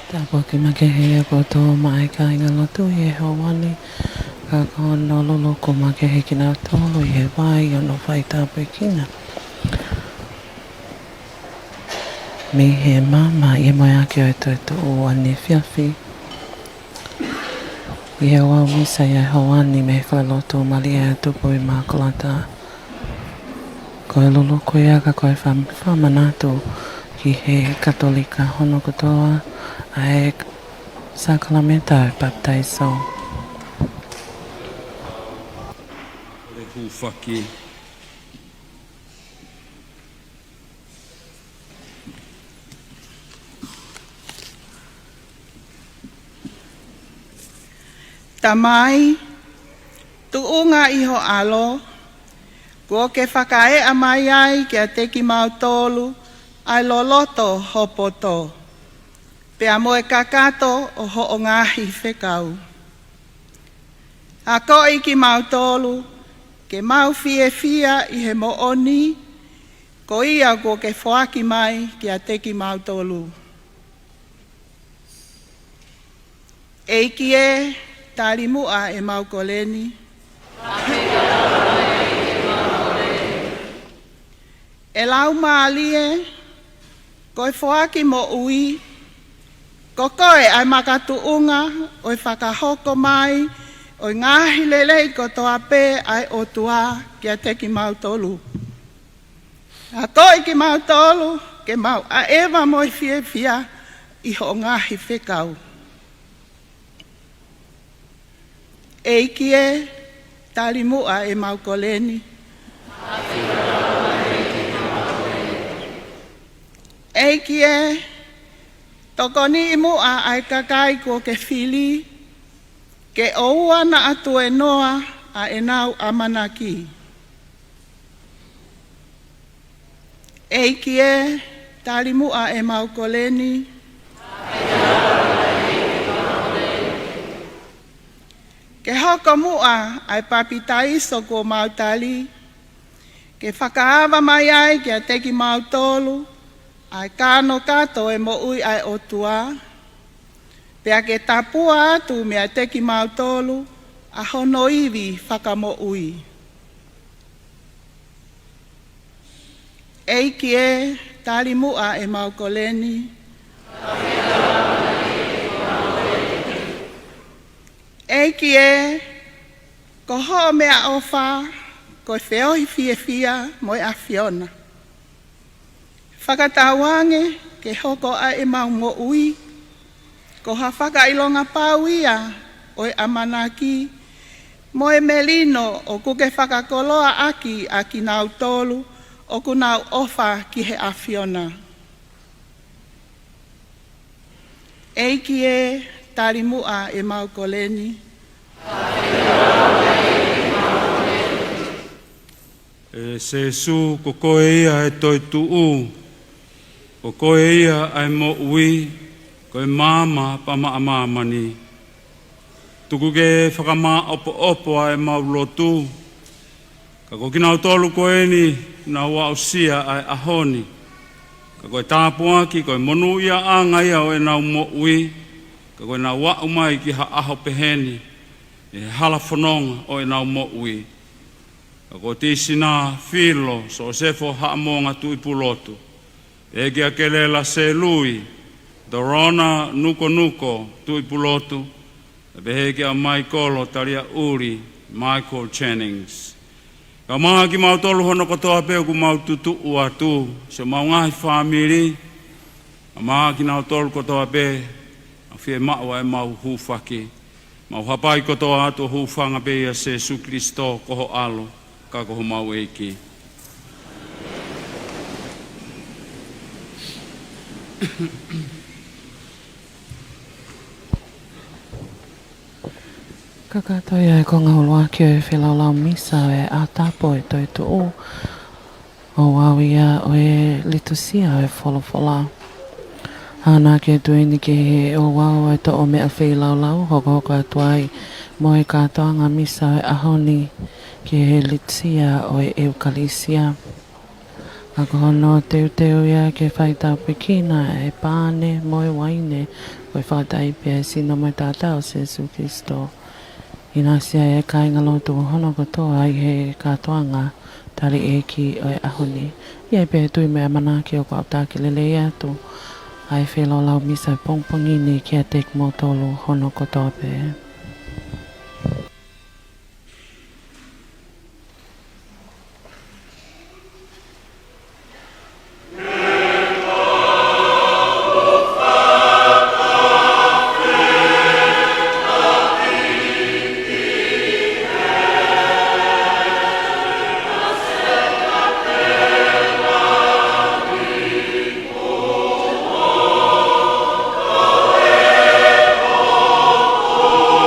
Tāpua ki makehe e koto mai ka inga lotu i e hawani. Ka kono lolo ko makehe ki nā tolu i he vai o no whai tāpua kina. Me he mama i e moe ake o e Toetu'u ane whiawhi. I he Ouau Misa i e hawani me he whalalotu malia e tupu Immaculate. Ko e lolo ko ia ka koe whamanatu ki he Katolika hono kotoa. Ai sakramenta e baptaiso. Ore hūwhaki. Tamai, tuunga iho alo, ko ke whakae amai ai kia teki mau tolu, ai loloto hopoto. Pea moe kakato o ho o ngahi whekau. A koi ki mautolu, ke mau fia I he mooni, ko ia ko ke whaaki mai ki a te ki mautolu. Eiki e, tari mua e maukoleni. E lau maalie, ko e whaaki mo ui, ko koe ai makatuunga, o e whakahoko mai, o ngahi lelei ko toa pē ai o tua ki a te ki mautolu. A koe ki mautolu, ke mau a ewa moi fia I ho ngahi whekau. Eiki e, tari mua e maukoleni. Eiki e, tokoni I mua ai kakai ko ke whili, ke oua na atu e noa a e nau Amanaki. Eiki e, tari mua e maukoleni. Ke hoko mua ai papitai so ko mautali, ke whakaawa mai ai ki a teki mautolu, ai kano kato e mo ui ai o tua, pea ke tapua atu me a teki mautolu, a hono iwi whakamo ui. Eiki e, tari mua e maukoleni. Eiki e, ko ho mea ofa, ko whiohi fia mo e awhiona. Whakatawange ke hoko a e mau mo ui, ko ha whakailonga pau ia o e Amanaki, mo e melino o kuke whakakoloa aki a ki nau tolu, o ku nau ofa ki he awhiona. Eiki e, tari mua e maukoleni. E Sesu ko koe ia e Toetu'u, ko koe ia ai mo ui, koe mama pama amamani. Tuku ke whakama opo ai mau lotu, ka ko kinau tolu koe ni na wau sia ai ahoni. Ka koe tāpua ki koe monu ia anga ia o e nau mo ui, ka koe nau wau mai ki ha aho peheni, e hala whanonga o e nau mo ui. Ka koe tisina filo so sefo haamonga tui pulotu. E kia kelela se lui, Dorona nuko tui pulotu, e behe kia mai kolo taria uri, Michael Jennings. Ka maa ki mau tolu hono katoa peo ku mau tutu'u atu, se mau ngahi whamiri, ka maa ki nau tolu katoa pe, a fie maua e mau hufaki, mau hapai katoa atu hufanga pe ia se Jesu Kristo koho alo, ka koho mau eiki. Kakatoia e ko ngaulua ki o e whelaulau Misa e a tapo e Toetu'u. Ouau ia o e litusia o e wholofola. Hana ke tuini ke he ouau e to o mea whelaulau hoko atuai mo e katoanga Misa o e ahoni ke he litusia o e eukalisia. Ako hono teu ia ke whaitau pekina e pāne mo e waine ko e whaatai pia sino mo e tātau se Jesu Kristo. Ina sia e kai ngalotu hono kotoa ai he katoanga tari eki o e ahoni. Ia e pe tui me Amanaki o ko autaki Lelei atu. Ai whelo lau Misa pongpongini ki a tek motolu hono kotoa pe. Oh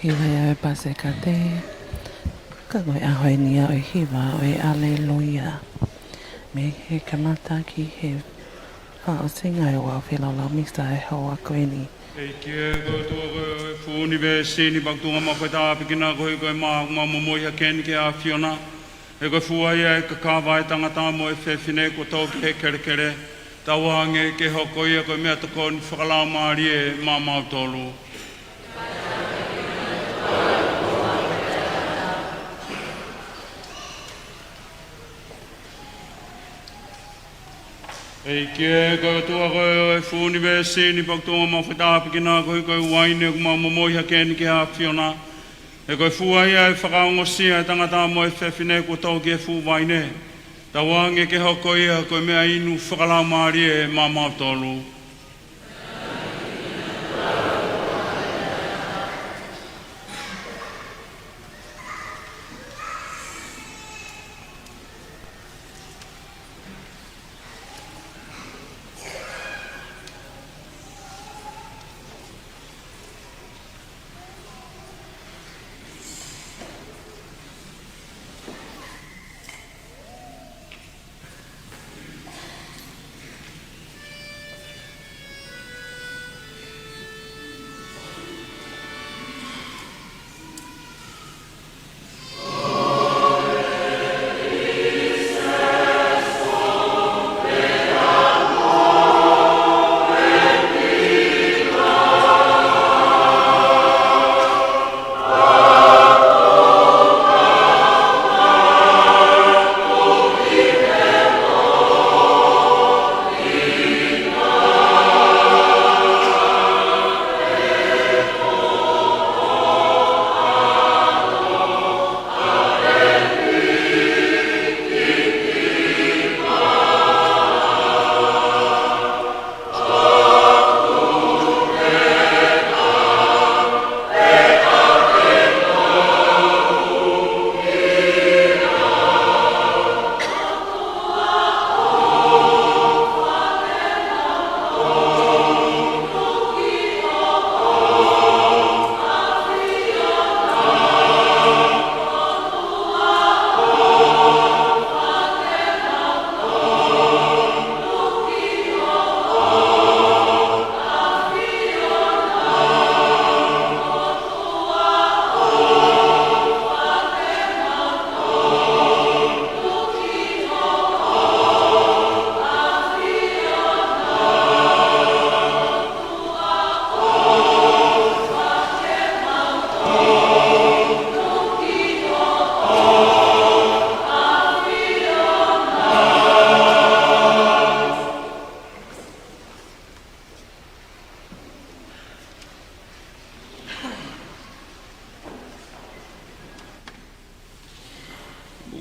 Hila e pase ka te. Ka koe ahoi ni o hiwa o e aleluia. Me he kamata ki he whao singa e wau whilaula misa e hoa koe ni. E kia koe tua koe fūni ve sini baktunga ma koe tāpikina koe koe maa Moimoi ha keni ke a Fiona. E koe fuaia e ka kāwai tangata mo e whewhine ko tau ki he kere kere. Tawange ke hoko ia koe mea toko ni whakalau maari e maa mautolu. E kia koe tua koe e fūni ve sini baktunga ma whetapikina koe koe waine ko maa Moimoi ha keni ke a Fiona. E koe fuaia e whakaongosia e tangata mo e whewhine ko tau ki e fu waine. Tawange ke hoko ia koe mea inu whakalau maari e maa mautolu.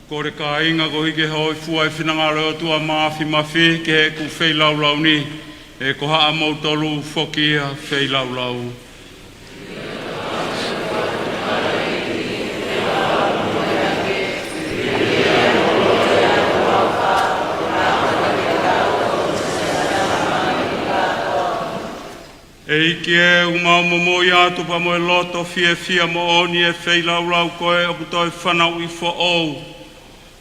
Kore ka inga ko hike hoi fuai whinanga reo tua mafi ke he ku whei laulau ni. E ko haa mautolu whokia whei laulau. E ike e umau Moimoi atu pa mo e loto fia mo oni e whei laulau koe o kutoi whanau I Ouau.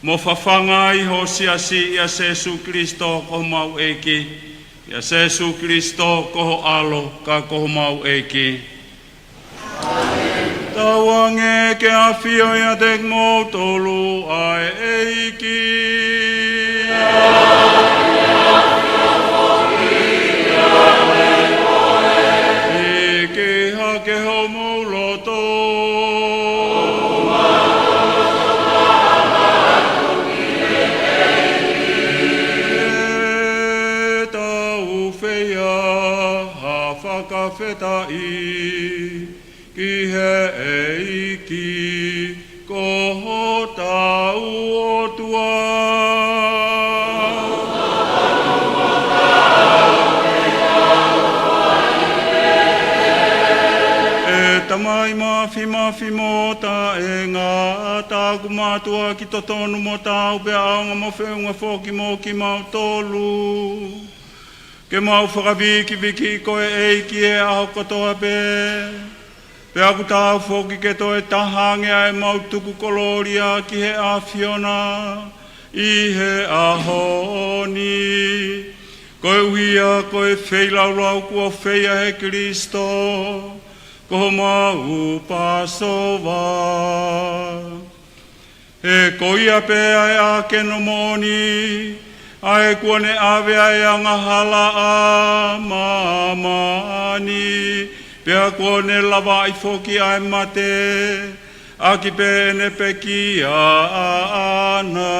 Mo whawhanga I ho siasi Ia Jesu Kristo koho mau eki. Ia Jesu Kristo koho alo ka koho mau eki. Tawange ke awhio ia te ngō tolu ai eiki. Eke hake ho mauloto. E tau whea ha whakawhetai. Ki he eiki koho tau o tua. E tamai mawhi mo ta e ngā tāku mātua ki totonu mo tāu pe aonga mo whiunga whoki mo ki mau tolu. Ke mau whakawiki wiki koe eiki e aho katoa pe. Pe aku tau foki ke to e tahange ai mautuku koloria ki he awhiona, i he ahoni. Koe uia, koe wheilau kua wheia he Kristo, ko mau Pasova. E koia pe ai a keno moni, ai kuone ave ai angahala a mamani, pea kuone lava ai foki ai mate, aki pe ne peki a ana.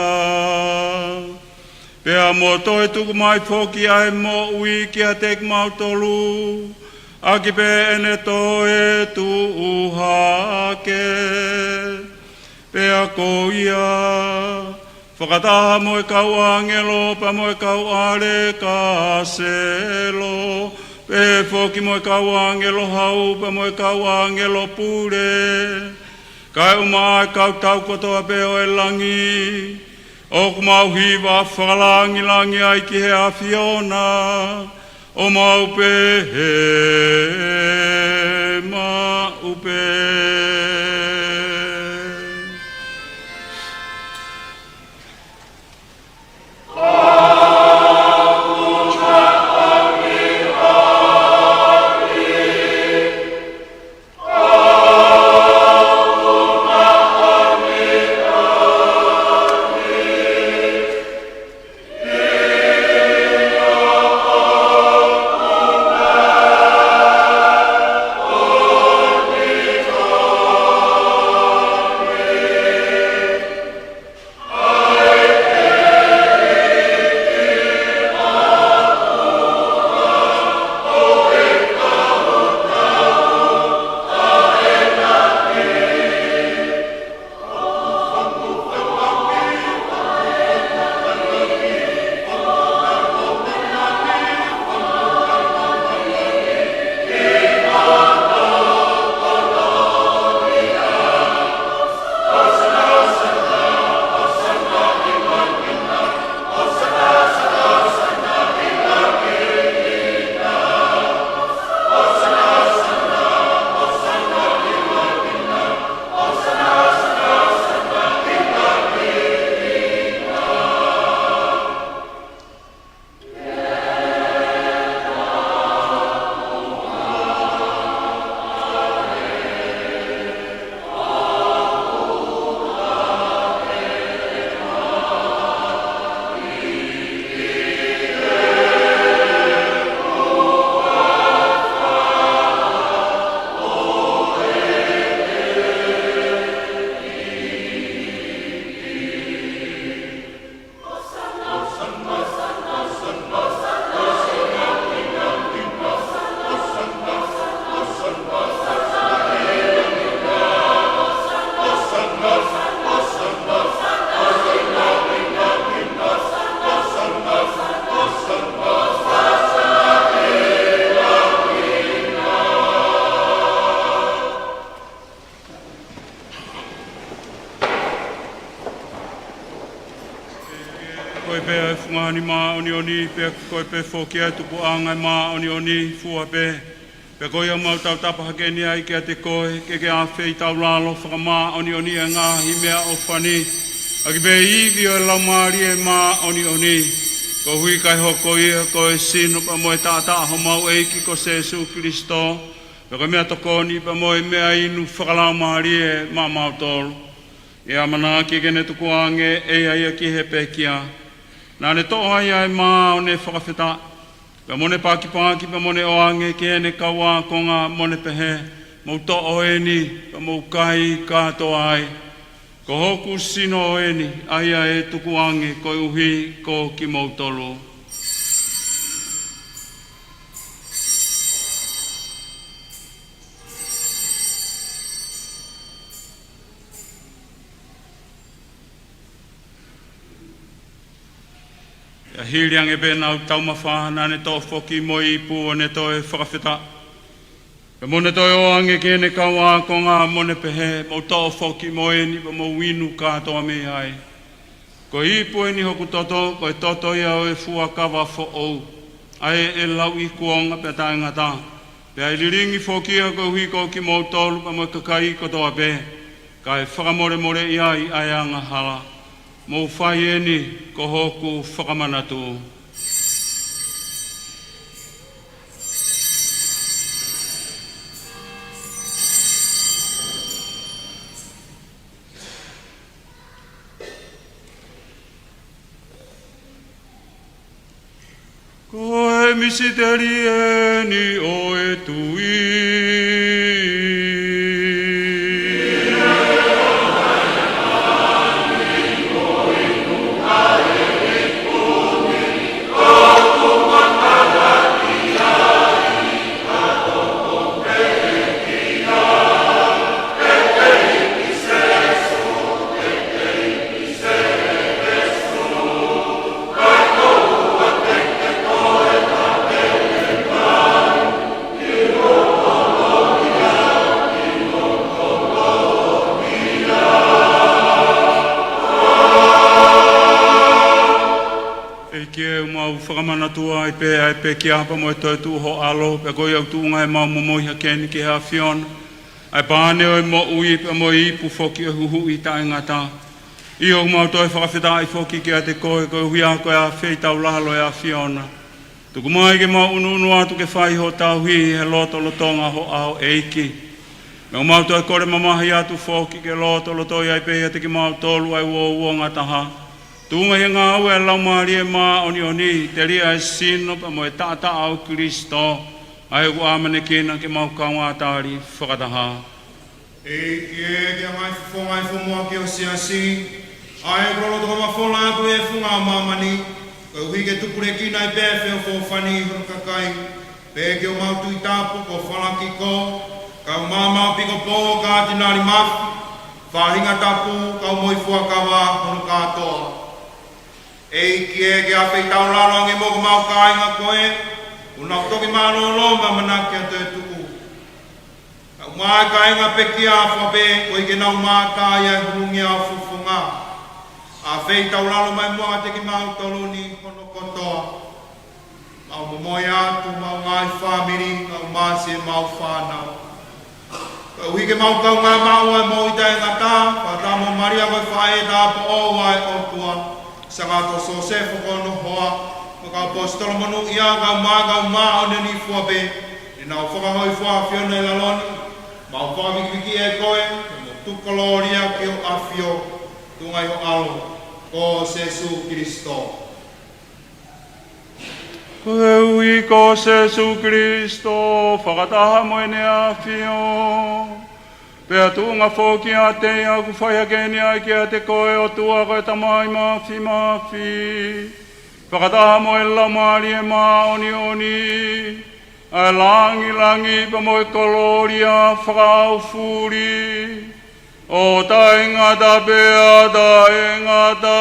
Pea mo toi tuku mai foki ai mo ui ki a tek mautolu, aki pe ne toe tu uhake. Pea ko ia, whakataha mo e kau angelo, pa mo e kau are ka selo. Pe foki mo e kau angelo hau, pa mo e kau angelo pure. Kai uma e kau tau kotoa pe o e langi, o kumau hiwa whakalangi langi ai ki he awhiona, o mau pe he ma upe. Ngani ma oni pe koe pe foki ai tupu anga ma oni fua pe koe au mau tau tapa hakeni ai ke te koe ke a whei tau lalo whakama oni e ngā himea o whani aki pe iwi o lau maari e ma oni ko hui kai hoko ia koe sino pa moe tata aho mau eiki ko Jesu Kristo ko mea tokoni pa moe mea inu whakalau maari e ma mau tolu e Amanaki ke ne tuku ange e ai ki he pekia. Nā ne toa ia e mā o ne whakawheta. Pea mone pāki pa mone oange ke ne kaua konga mone pehe. Mau to o eni, pa mau kai kātoa ai. Ko hoku sino o eni, aia e tuku ange ko uhi ko ki mau tolo. Hiriang e bena au taumawha, ne tō whoki mo i pū ne tō e whakawheta. Pe mone tō e oange ke ne kaua ko ngā mone pehe, mo tō whoki mo e ni pa mo winu kātoa me ai. Ko i pū e ni hoku toto, ko e toto ia o e fua kawa who ou. Ai e lau i kuonga pe tae ngata. Pea iliringi fokia ko hui ko ki mo tolu pa mo kakai ko toa be. Ka e whakamore more ia I aianga hala. Mo whai eni ko hoku whakamanatu. Ko e misiteri eni o e tui. Whakamanatua I pe ki apa mo e Toetu'u ho alo, pe koi au tuunga e mau Moimoi hakeni ki hea whiona. Ai pāne o e mo ui pe mo I pu whoki e huhu I tae ngata. I o mau toi whakawhita I whoki ki a te koe hui a koe a whei tau lahalo e a whiona. Tuku mai ke mau unu atu ke whai ho tau hi he loto Tonga ho ao eiki. Me o mau toi kore mamahi atu whoki ke loto toi ai pe te ki mau tolu ai Ouau ngataha. Tunga i ngā ue lau maari e mā oni te ria e sino pa mo e tata au Kristo ai u Amanaki ke mau kaunga tāri whakataha. E kie ke mai whongai whumua ki o siasi, ai rolo toko mawhola atu e whunga o mamani, ka hui ke tupure ki nai pē wheo whowhani huru kakai, pē ke o mautu I tāpu ko whalaki ko, ka o mamau piko pō ka tinari mafi, whahinga tapu ka o moifua kawa huru katoa. E kie ke a whei tau raro nge moko mau ka inga koe, una toki maro lo ma Amanaki a Toetu'u. Ka umai ka inga peki a whape, koi ke nau māta ia hurungi a fufunga. A whei tau raro mai mua te ki mau toluni hono kotoa. Mau Moimoi atu, mau ngai whamiri, mau masi e mau whanau. Ka ui ke mau kau ngā mau ai mo I tae ngata, pa tā mo maria koe whae tā po o ai o tua. Sangato Sosefo kono hoa, maka apostolo manu ia ka ma o neni fuabe, e nao whakahoi fua whiona I laloni, mau whakawiki e koe, mo tukoloria ki o awhio, tungai o alo, ko Jesu Kristo. Ko ui ko Jesu Kristo, whakataha mo e ne awhio. Pea tuunga whoki a te ia ku whai akeni ai ki a te koe o tua koe tamai mafi. Whakataha mo e lamari e mā oni. Ai langi pa mo e koloria whakau furi. O tae ngata pea tae ngata.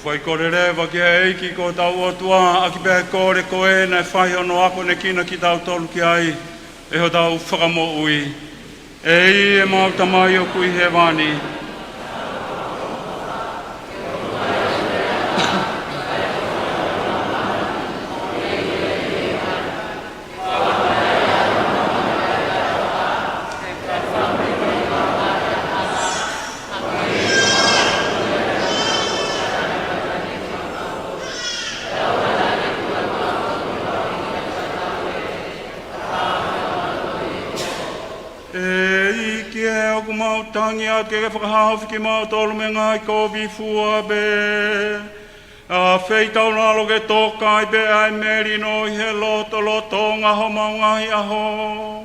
Whai kore rewa ki eiki ko tau o tua, aki pēr kore ko e nei whai ono ako ne kina ki tau tolu ki ai, e ho tau whakamo ui. E I e mau tamai o kui he wani. Tangi at ke whakahawhi ki mau tolu me ngai kobi fua be. A whei tau nalo ke toka I be ai meri no I he loto Tonga ho maungahi aho.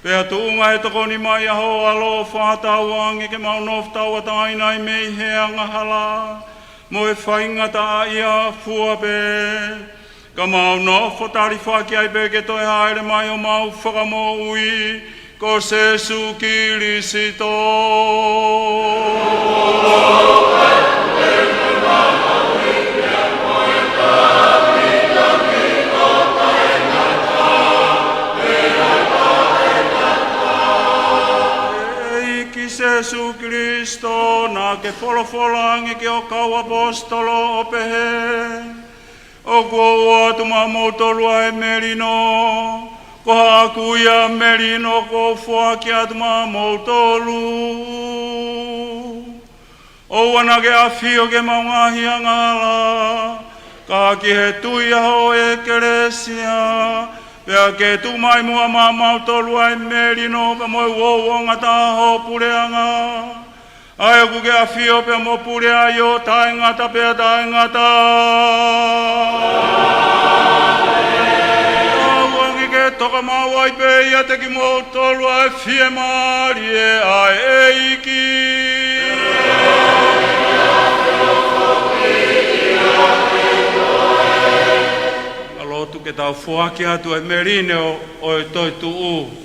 Pea tuunga e tokoni mai aho alo whātau angi ke mau noftau ataina I mei hea ngahala. Mo e whaingata ia fua be. Ka mau nofo tari whaki ai be ke toi haere mai o mau whakamo ui. Ko Jesu Kristo. na ke wholofolangi ke o kau apostolo o pehe. O kua atu ma mautolua e merino, ko haku ia merino ko whaki atu ma mautolu. O wana ke awhio ke maungahi angala, ka ki he tui aho e keresia, pea ke tu mai mua ma mautolua e merino, pa moi uonga taho pureanga. Ai oku ke awhio pea mo purea yo tae ngata pea tae ngata. Awangi ke toka mawai pe ia te ki mautolua e fie maari e ai eiki. Alotu ke tau fuaki atu e merine o e Toetu'u.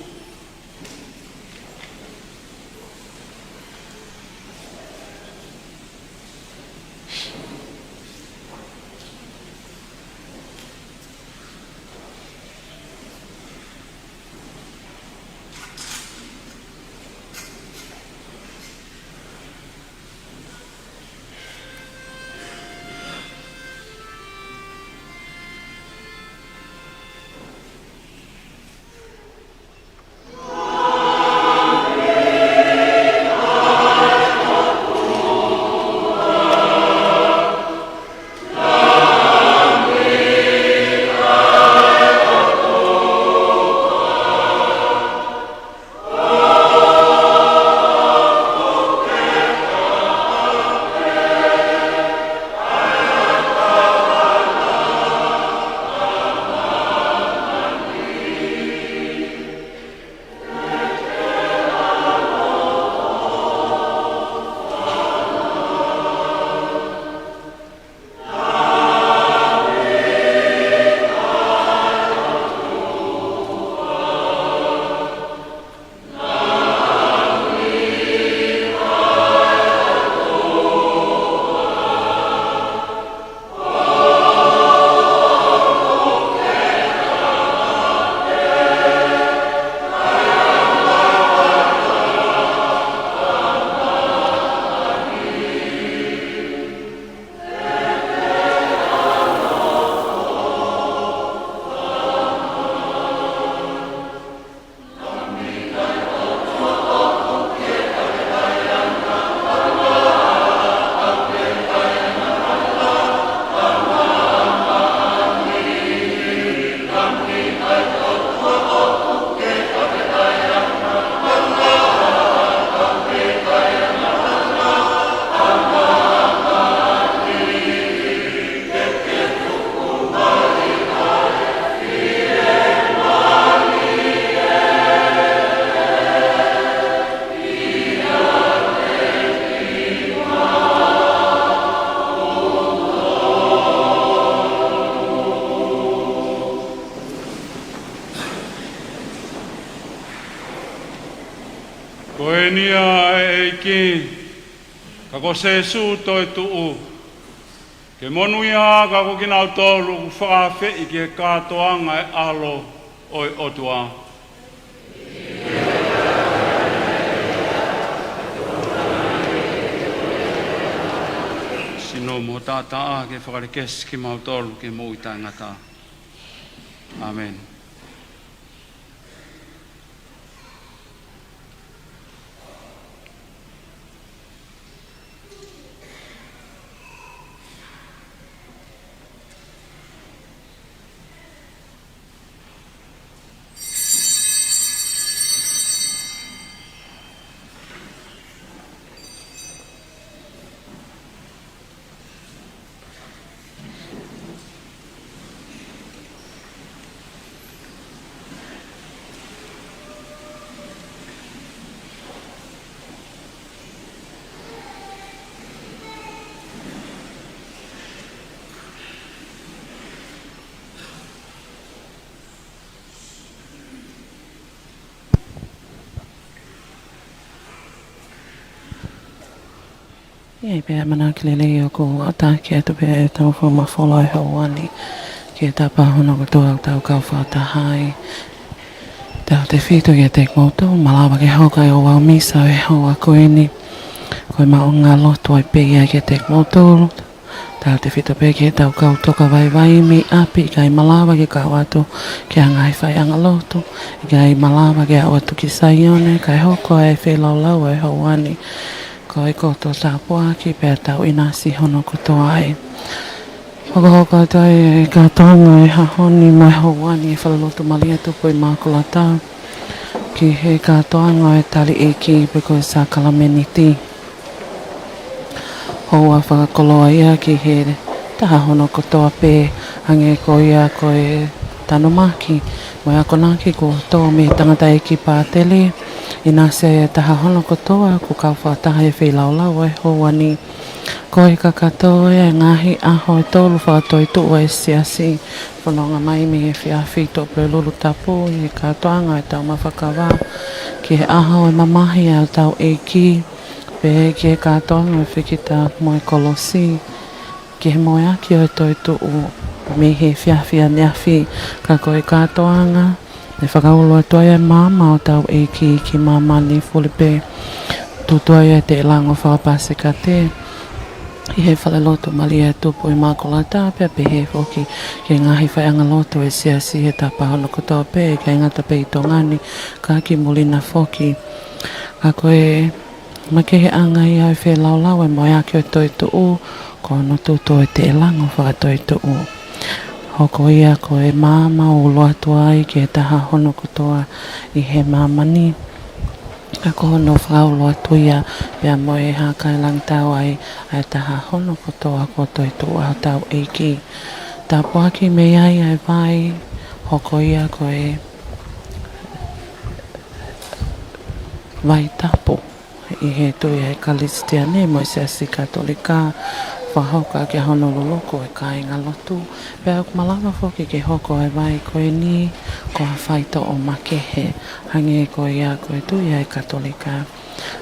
Kako se su Toetu'u. Ke monu ia kako ki nau tolu ku whaafe i ke katoanga e alo o i otua. Sino mo tātaa ke whakarikes ki mau tolu ke mo i tangata. Amen. Ei pea Amanaki Lelei o ko ataki atu pea e tau wha mawhola e hauani ki e tapa hono ko toa tau kau whaatahai. Tau te whitu i e te kmautou, malawa ke hauka e Ouau Misa e hoa koeni. Ko Koe mao ngā loto ai pe ia ke tek motoro. Tau te whita pe ke tau kau toka vai vai mi api kai malawa ke ka watu ke ngai whai anga loto. Kai malawa ke watu ki saione kai hoko e whelau e hauani. Ko e koto tāpua ki pēr tau inasi hono kotoa ai. Hoko tai e ka tonga e hahoni mai hauani e whalaloto malia tupu i Immaculate. Ki he ka tonga e tali e ki peko e sa kalameniti. Hoa whakakoloa ia ki he taha hono kotoa pē hange ko ia ko e tanomaki. Mai ako naki ko toa me tangata e ki pātele. Ina se taha hono kotoa ko kau whataha e whelaulau e hoa ni. Ko e kakato e ngahi aho e tolu Toetu'u e siasi. Whanonga mai me e whiawhi to lulu tapu i katoanga e tau mawhakawa. Ki he aho e mamahi au tau e ki. Pe ki he katoanga e whikita moe kolosi. Ki he moe aki o e Toetu'u. Me he whiawhi a niawhi ka ko e katoanga. E whakaulo e toia e mama o tau e ki mamani fulipe. Tutoia e te lango whakapase ka te. I he whaleloto malia e tupu i Immaculate pia pe he whoki ke ngahi whai anga loto e siasi he tapa hono kotoa pe ke ingata pe i tongani ka ki mulina whoki. Ka koe ma ke he anga i au whe laulau e moe aki o Toetu'u ko no tuto e te lango whaka Toetu'u. Hoko ia ko e mama o loatu ai ke taha hono kotoa i he mamani. Ako hono whakaulo atuia pia moe hakai lang tau ai taha hono kotoa ko Toetu'u au tau eiki. Tā puaki me ai vai hoko ia ko e vai tapu. I he tuia e kalistiane mo se asi katolika whahoka ke honololoko e kāinga lotu. Pea malawa whoki ke hoko e vai ko e ni ko a whaita o makehe. Hange ko ia ko e tuia e katolika.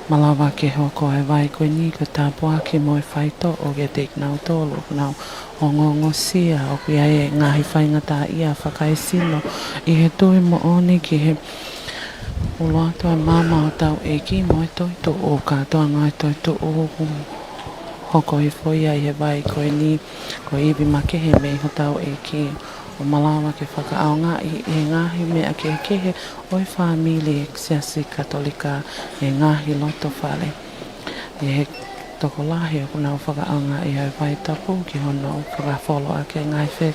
Malawa ke hoko e vai ko e ni ko tā puaki mo e whaita o ke tek nau tolu. Nau o ngongo sia o kia e ngahi whaingata ia whakaisino. I he tui mo oni ki he uloa toa mama o tau e ki mo e Toetu'u o katoanga e Toetu'u hoko i whoia i he vai ko e ni ko iwi makehe me ho tau e ki o malawa ke whakaao ngā i ngahi me a ke kehe o i whamili e siasi katolika e ngahi loto whale i he toko lahi o kuna o whakaao ngā i au vai tapu ki hono o whakawholo a ke ngai whe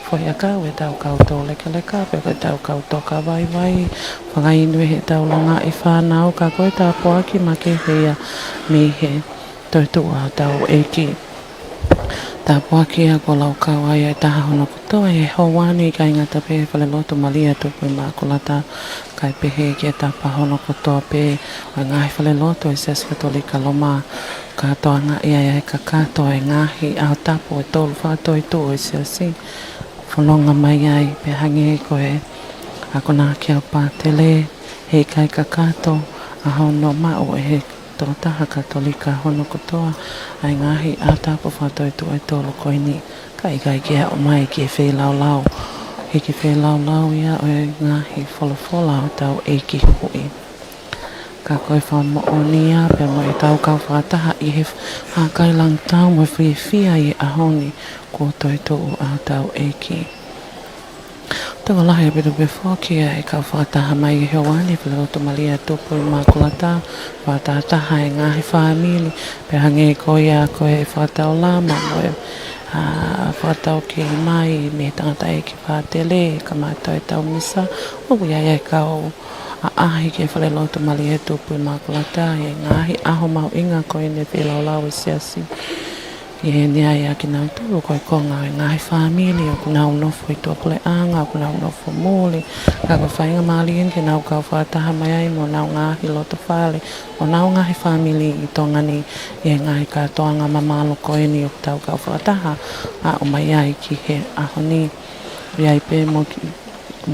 whoia kau e tau kau tō leka leka pe koe tau kau toka vai vai whakainu e he tau longa i whanau ka koe tā poaki makehe me he Toetu'u au tau e ki. Tā puaki a ko lau kau ai e taha hono kutoa e hauani ka ingata pe whaleloto malia tupu i Immaculate kai pehe ki e tapa hono kutoa pe o ngahi whaleloto e siasi katolika loma ka toa ngā ia e kakato e ngahi au tapu e tolu wha Toetu'u e siasi whanonga mai ai pe hange ko e a ko nā ki au pātele he kai kakato a hono mau e he tō taha katolika hono kotoa ai ngahi a tāpo whātoetu e tōlo koini kai ki hao mai ki e whelaulau he ki whelaulau ia o e ngahi wholofola o tau e ki hui ka koe whamo'onia pe mo e tau kau whātaha i he hākai lang tau mo whia i ahoni ko Toetu'u a tau e ki Tau lahi bidu befoki e kau whakataha mai i hewani whaleloto malia tupu i Immaculate whakataha e ngahi whamili pe hange ko ia ko e whakatau lama mo e whakatau ki mai me tangata e ki pātele ka mātou e tau Misa o ia e kau a ahi ke whaleloto malia tupu i Immaculate e ngahi aho mau inga ko e ne whelaulau e siasi I he nea ia ki nau tūru koe konga e ngahi whamili o nau nofo i tō pule anga o nau nofo mōle ka koe whainga mālien ke nau kau whātaha mai ai mo nau ngahi loto whale o nau ngahi whamili I tongani I he ngahi katoanga mamalo koe ni o tau kau whātaha a o mai ai ki he ahoni iai pe mo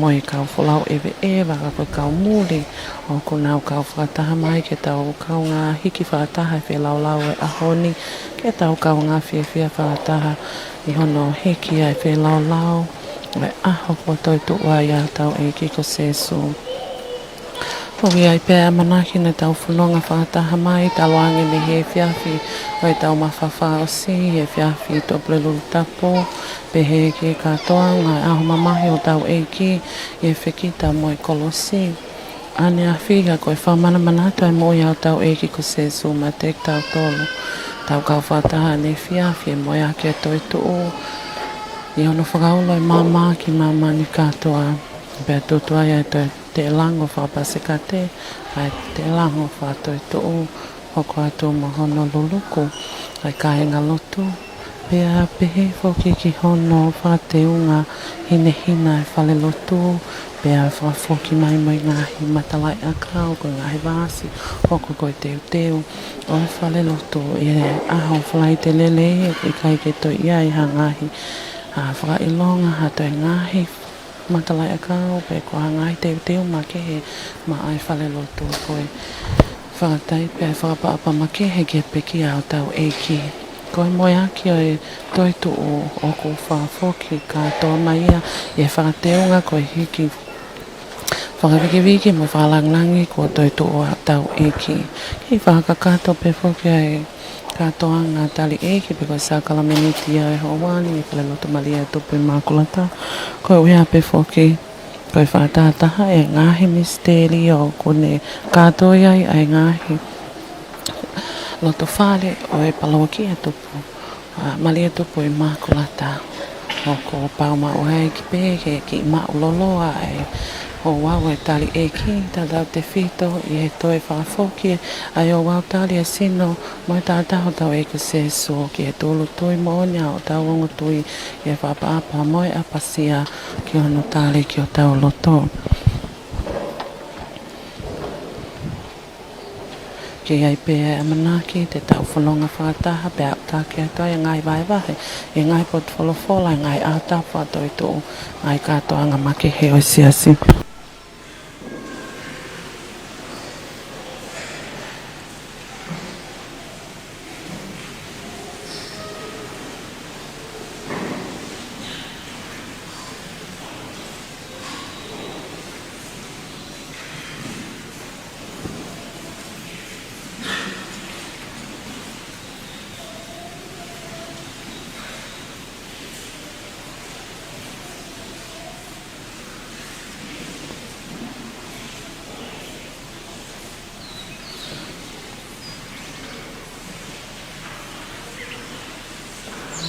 I kau wholau ewe ewa ka koe kau mūli o ko nau kau whātaha mai ke tau kau ngā hiki whātaha e whelaulau e ahoni ke tau kau ngā whiawhia whātaha I hono hiki ai whelaulau e aho ko Toetu'u ai a tau e ki ko sesu Hoki ai pēr Amanaki na tau whanonga whakataha mai, taloange me he whiawhi, oi tau mawhawha o si, he whiawhi to Tongatapu, pe he ke katoa, ngai aho mamahi o tau eiki, e whekita mo i kolosi. Ane a whiga koe whamana manatu ai moi au tau eiki ko se su ma te tau tolu. Tau kau whataha ne whiawhi e moi a ke Toetu'u. I ono whakaulo i mama ki mama ni katoa. Pea tutua ia te lango whapasekate, ai te lango whatoetu'u, hoko atu mo Honoluluku, ai kāinga lotu. Pea pehe whoki ki hono whateunga hine hina e whale lotu, pea whafoki mai mo i ngahi matalai akau, ko ngahi vāsi, hoko koe teu. O e whale lotu, i aho whalai te Lelei, i kai ke toi ia i hangahi, a whakailonga hato e ngahi, matalai akau, pe ko hangai teu ma ke he ma ai whale lotu koe. Whakatai pe whakapapa ma ke he ke peki au tau eiki. Koe moe aki o e Toetu'u o ko whaafoki katoa mai ia e whakateunga koe hiki. Whakawiki mo whalanglangi ko Toetu'u au tau eiki. Ki whakakato pe whoki ai katoa ngā tali eiki pe koe sakala meniti ai hoani e whale lotu malia e tupu Immaculate. Koe uia pe whoki koe whātātaha e ngahi misteri o kone katoa iai ai ngahi loto whale o e palawaki e tupu malia tupu Immaculate. O ko Paula o hei ki pēke ki mauloloa e Ouau e tali eiki, tadau te whito i he toe whaafoki ai Ouau tali e sino mo e tātaho tau eiko seso ki he tōlu tui mo onia o tau ongo tui i e whapaapa mo e apasia ki ono tali ki o tau loto. Ki ai pēr Amanaki te tau whanonga whakataha pe au tāke atoa e ngai vaivahe e ngai pot wholofola e ngai ātau whatoetu'u ngai katoa anga make he o siasi.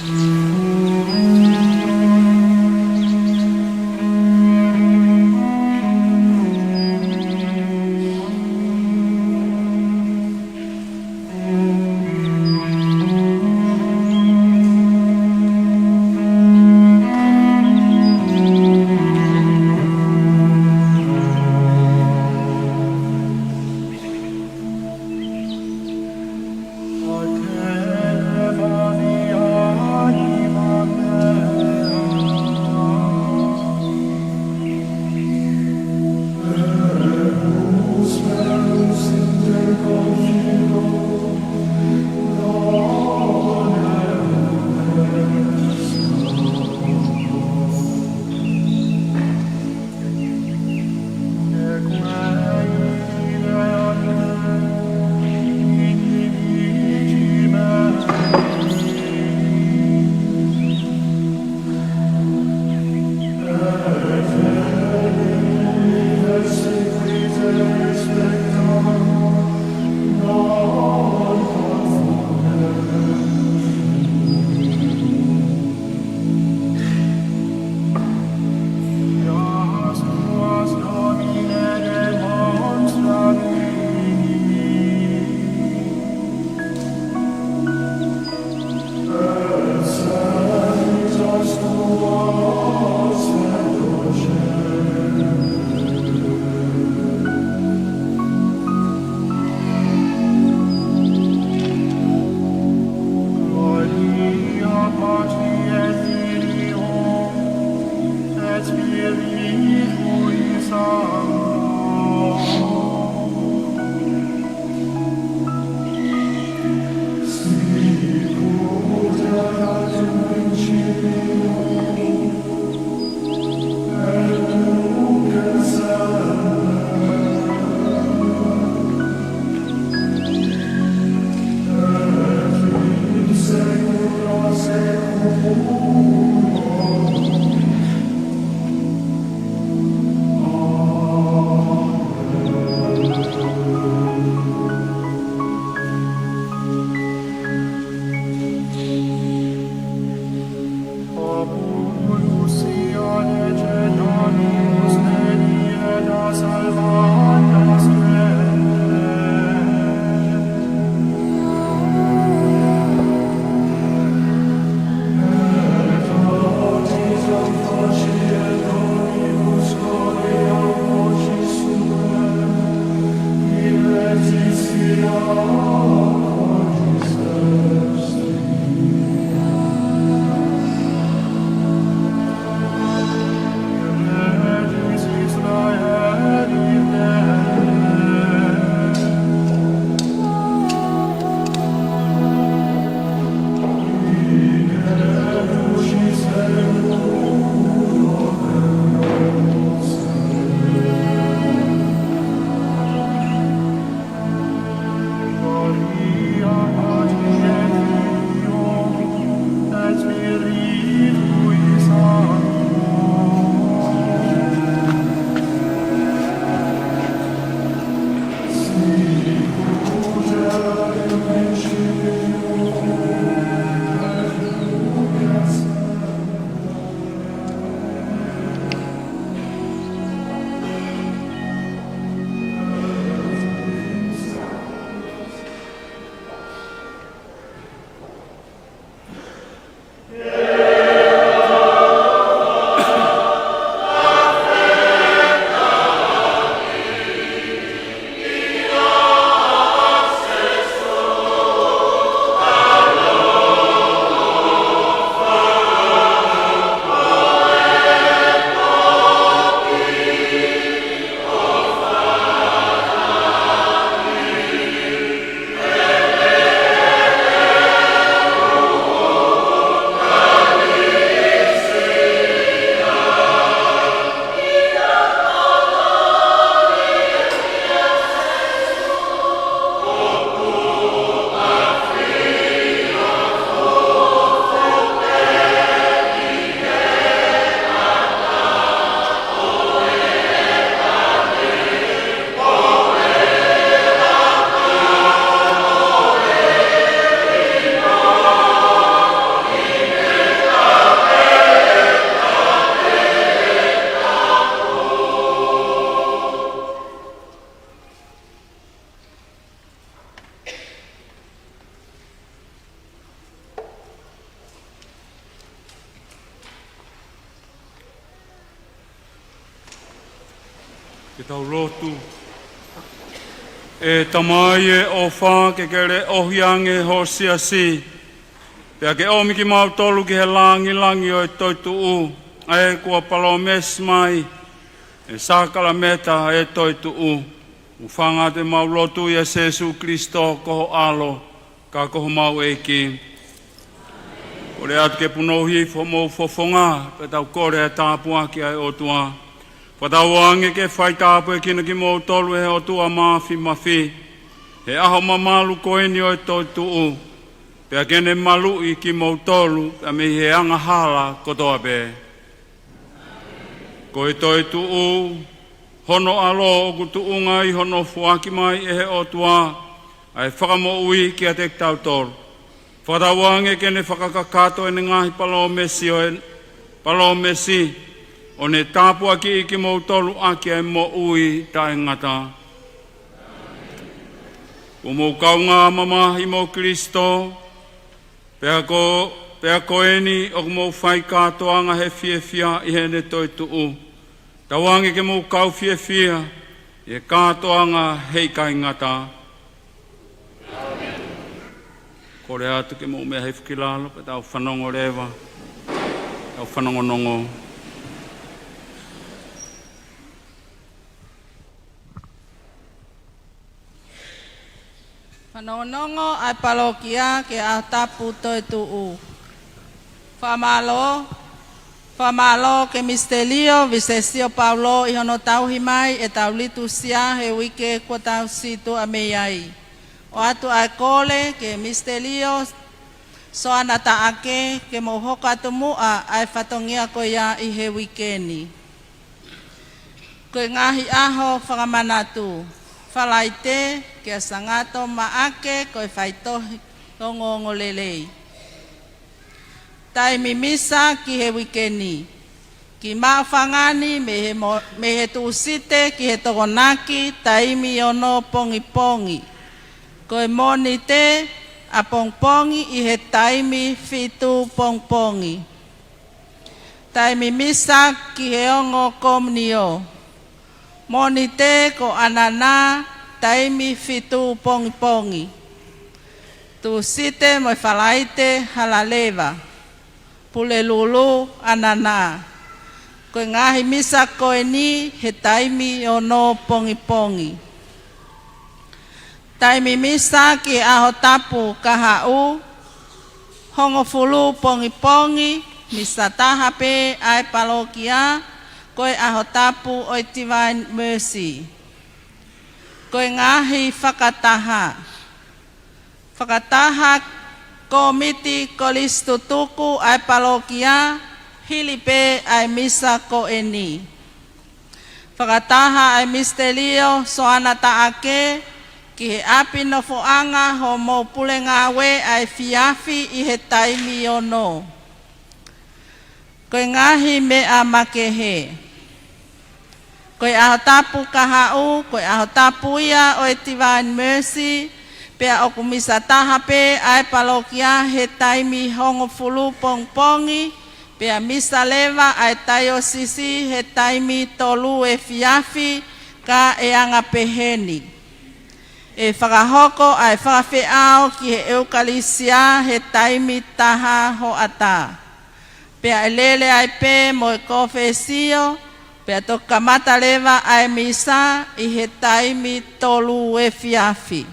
Amen. Ke tau lotu. E tamai e o wha ke kere ohiange ho siasi. Pea ke omi ki mau tolu ki he langi o e Toetu'u. E kua palo mes mai. E sakala meta e Toetu'u. Ufanga te mau lotu ia Jesu Kristo koho alo. Ka koho mau e ki. Kore atu ke punohi fo mou fofonga. Pe tau kore e tāpua ki ai o tua. Patau ange ke whaitapu e kina ki mou tolu e o tua mafi. He aho mamalu koeni o e Toetu'u. Pea kene malu i ki mou tolu, a me he anga hala kotoa pe. Ko e Toetu'u, hono alo o kutuunga i hono fuaki mai e he o tua, ai whakamo ui ki a te tau tolu. Patau ange kene whakakakato e ngahi palo mesi, o ne tāpua ki i ki mou tolu aki e mo ui tae ngata. Ko mou kaunga mamahi mo Kristo, pea ko eni o mou whai katoanga he fia i he ne Toetu'u. Tawangi ke mou kau fia, e katoanga hei kai ngata. Kore atu ke mou mea he whakilalo, pe tau whanongo rewa, tau whanongo nongo. Whanongonongo ai palokia ke a tapu Toetu'u. Whamalo ke mistelio visesio Paulo i hono tauhi mai e tau litu sia he wike kua tau situ a meiai. O atu ai kole ke mistelio so anata ake ke mohoka tumua ai whatongia ko ia i he wikeni. Koe ngahi aho whakamanatu. Whalaite ke sangato maake koe whaitohi tongo Lelei. Taimi Misa ki he wikeni. Ki maafangani me he tuusite ki he tokonaki taimi ono pongi. Koe moni te a pongpongi i he taimi fitu pongpongi. Taimi Misa ki he ongo komnio. Moni te ko anana taimi fitu pongi. Tu site mo whalaite halaleva. Pule lulu anana. Koe ngahi Misa koe ni he taimi ono pongi. Taimi Misa ki aho tapu kahau. Hongo fulu pongi. Misa tahape ai palokia. Koe aho tapu o Divine Mercy. Koe ngahi whakataha. Whakataha komiti kolistu tuku ai palokia. Hilipe ai Misa ko eni. Whakataha ai mistelio soana taake. Ki he api no foanga ho mo pule ngawe ai fiafi i he taimi ono. Koe ngahi me a makehe. Koe aho tapu kahau, koe aho tapu ia o e Divine Mercy, pea oku Misa tahape ai palokia he taimi hongo fulu pongpongi, pea Misa leva ai tayo sisi he taimi tolu e fiafi ka e anga peheni. E whakahoko ai whakawheao ki he eukalisia he taimi taha ho ata. Pea Lelei ai pe mo e kofesio, pea to kamata leva ai Misa i he taimi tolu e fiafi.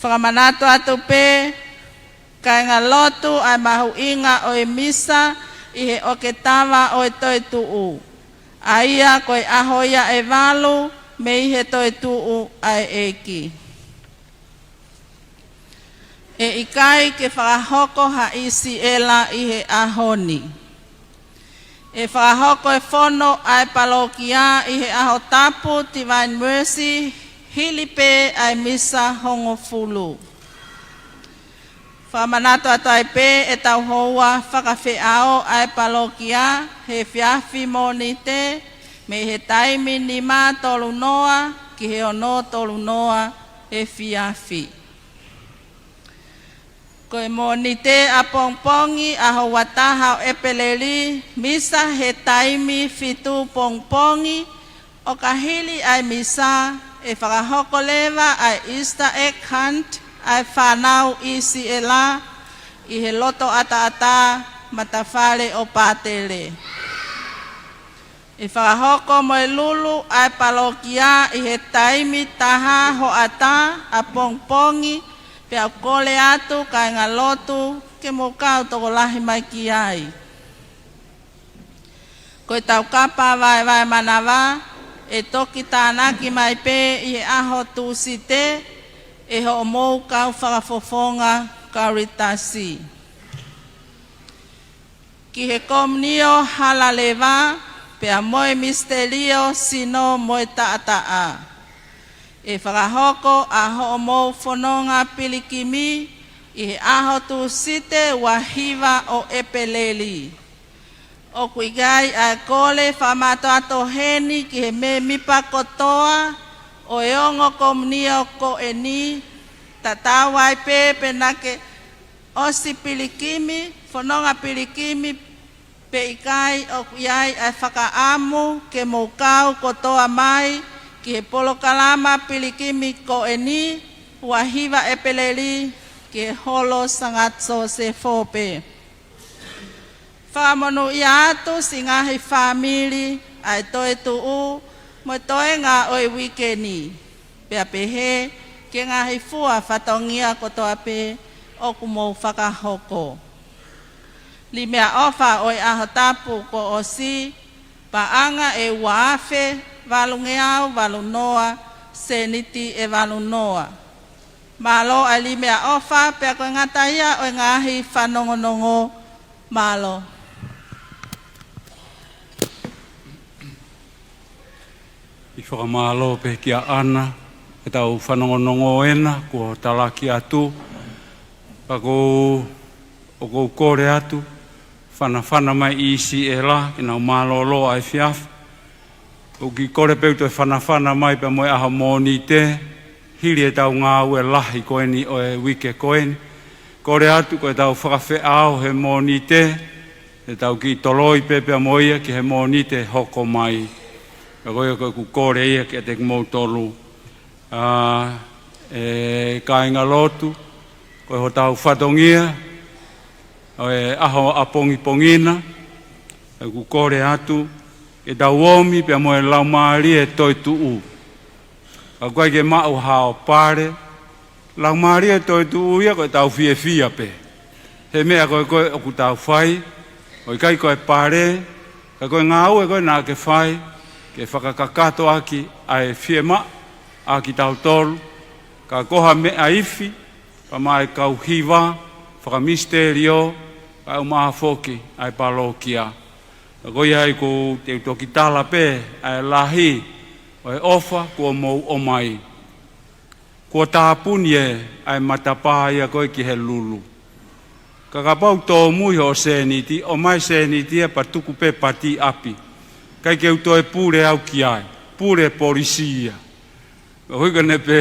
Whakamanato atu pe, kai ngā lotu ai mahu inga o e Misa i he oketawa o e Toetu'u. Aia koe ahoia e walu, me i he Toetu'u ai eki. E ikai ke whakahoko ha isi ela i he ahoni. E whakahoko e whono ai palokia i he aho tapu Divine Mercy, hilipe ai Misa hongo fulu. Whamanato atu ai pe e tau hoa whakawheao ai palokia he fiafi moni te, me he taimi ni mā tolu noa ki he ono tolu noa e fiafi. Koe moni te a pongpongi a ho wataha o epeleli, Misa he taimi fitu pongpongi, O kahili ai Misa, e whakahoko lewa ai Easter egg hunt, ai whanau isi e la, i he loto ata matawhare o pātere. I whakahoko mo e lulu ai palokia i he taimi taha ho ata a pongpongi pe au kole atu kai ngā lotu ke mo kau toko lahi mai ki ai. Koe tau kapa vai manawa e toki tānaki mai pe i he aho tūsite e ho mou kau whakafofonga kauritasi. Ki he komnio halalewa pea moe misterio sino moe taataa. E whakahoko a ho mou whanonga pilikimi i he aho tūsite wahiva o epeleli. O kuigai a kole whamato ato heni ki he me mipa kotoa o eongo komnio ko eni tatawai pepe nake osi pilikimi, whanonga pilikimi pe ikai o kuiai a whakaamu ke moukau kotoa mai ki he polo kalama pilikimi ko eni wahiva epeleli ki he holo sangatso se fope. Whamonu i atu si ngahi whamiri ai Toetu'u mo toe ngā oi wikeni. Pea pehe ke ngahi fua whatongia kotoa pe o kumou whakahoko. Li mea ofa oi ahotapu ko osi paanga e waafe valungeau valunoa seniti e valunoa. Malo ai li mea ofa pea koe ngataia oi ngahi whanongonongo malo. I whakamalo pe kia ana, e tau whanongonongo ena, kua talaki atu, pako o kou kore atu, whana mai isi e la, ki nau malolo ai whiaf, o ki kore peuto e whana mai pe moe aha mōni te, hiri e tau ngā ue lahi koeni o e wike koeni, kore atu ko e tau whakawhe ao he mōni te, e tau ki toloi pepe a moia ki he mōni te hoko mai. Ka koe koe ku kore ia ki a te kumou tolu. E kāinga lotu, koe ho tau whatongia, e aho a pongina, e ku kore atu, e tau omi pia moe lau maari e Toetu'u. Ka koe ke mau hao pare, lau maari e Toetu'u ia koe tau fia pe. He mea koe o ku tau whai, koe kai koe pare, ka koe ngāu e koe nā ke whai, ke whakakakato aki ai whiema aki tau tolu, ka koha mea iwi, pa mai kau hiwa, whakamisterio, ka umaha foki ai palokia. Ka koe ai ko te utoki tala pe, ai lahi, oi ofa kua mou o mai. Kua tāpuni e ai matapāia koe ki he lulu. Ka kapau tō mui ho seniti, o mai seniti e pa tuku pe pati api. Kai ke uto e pure au ki ai, pure polisia. Ka huika ne pe,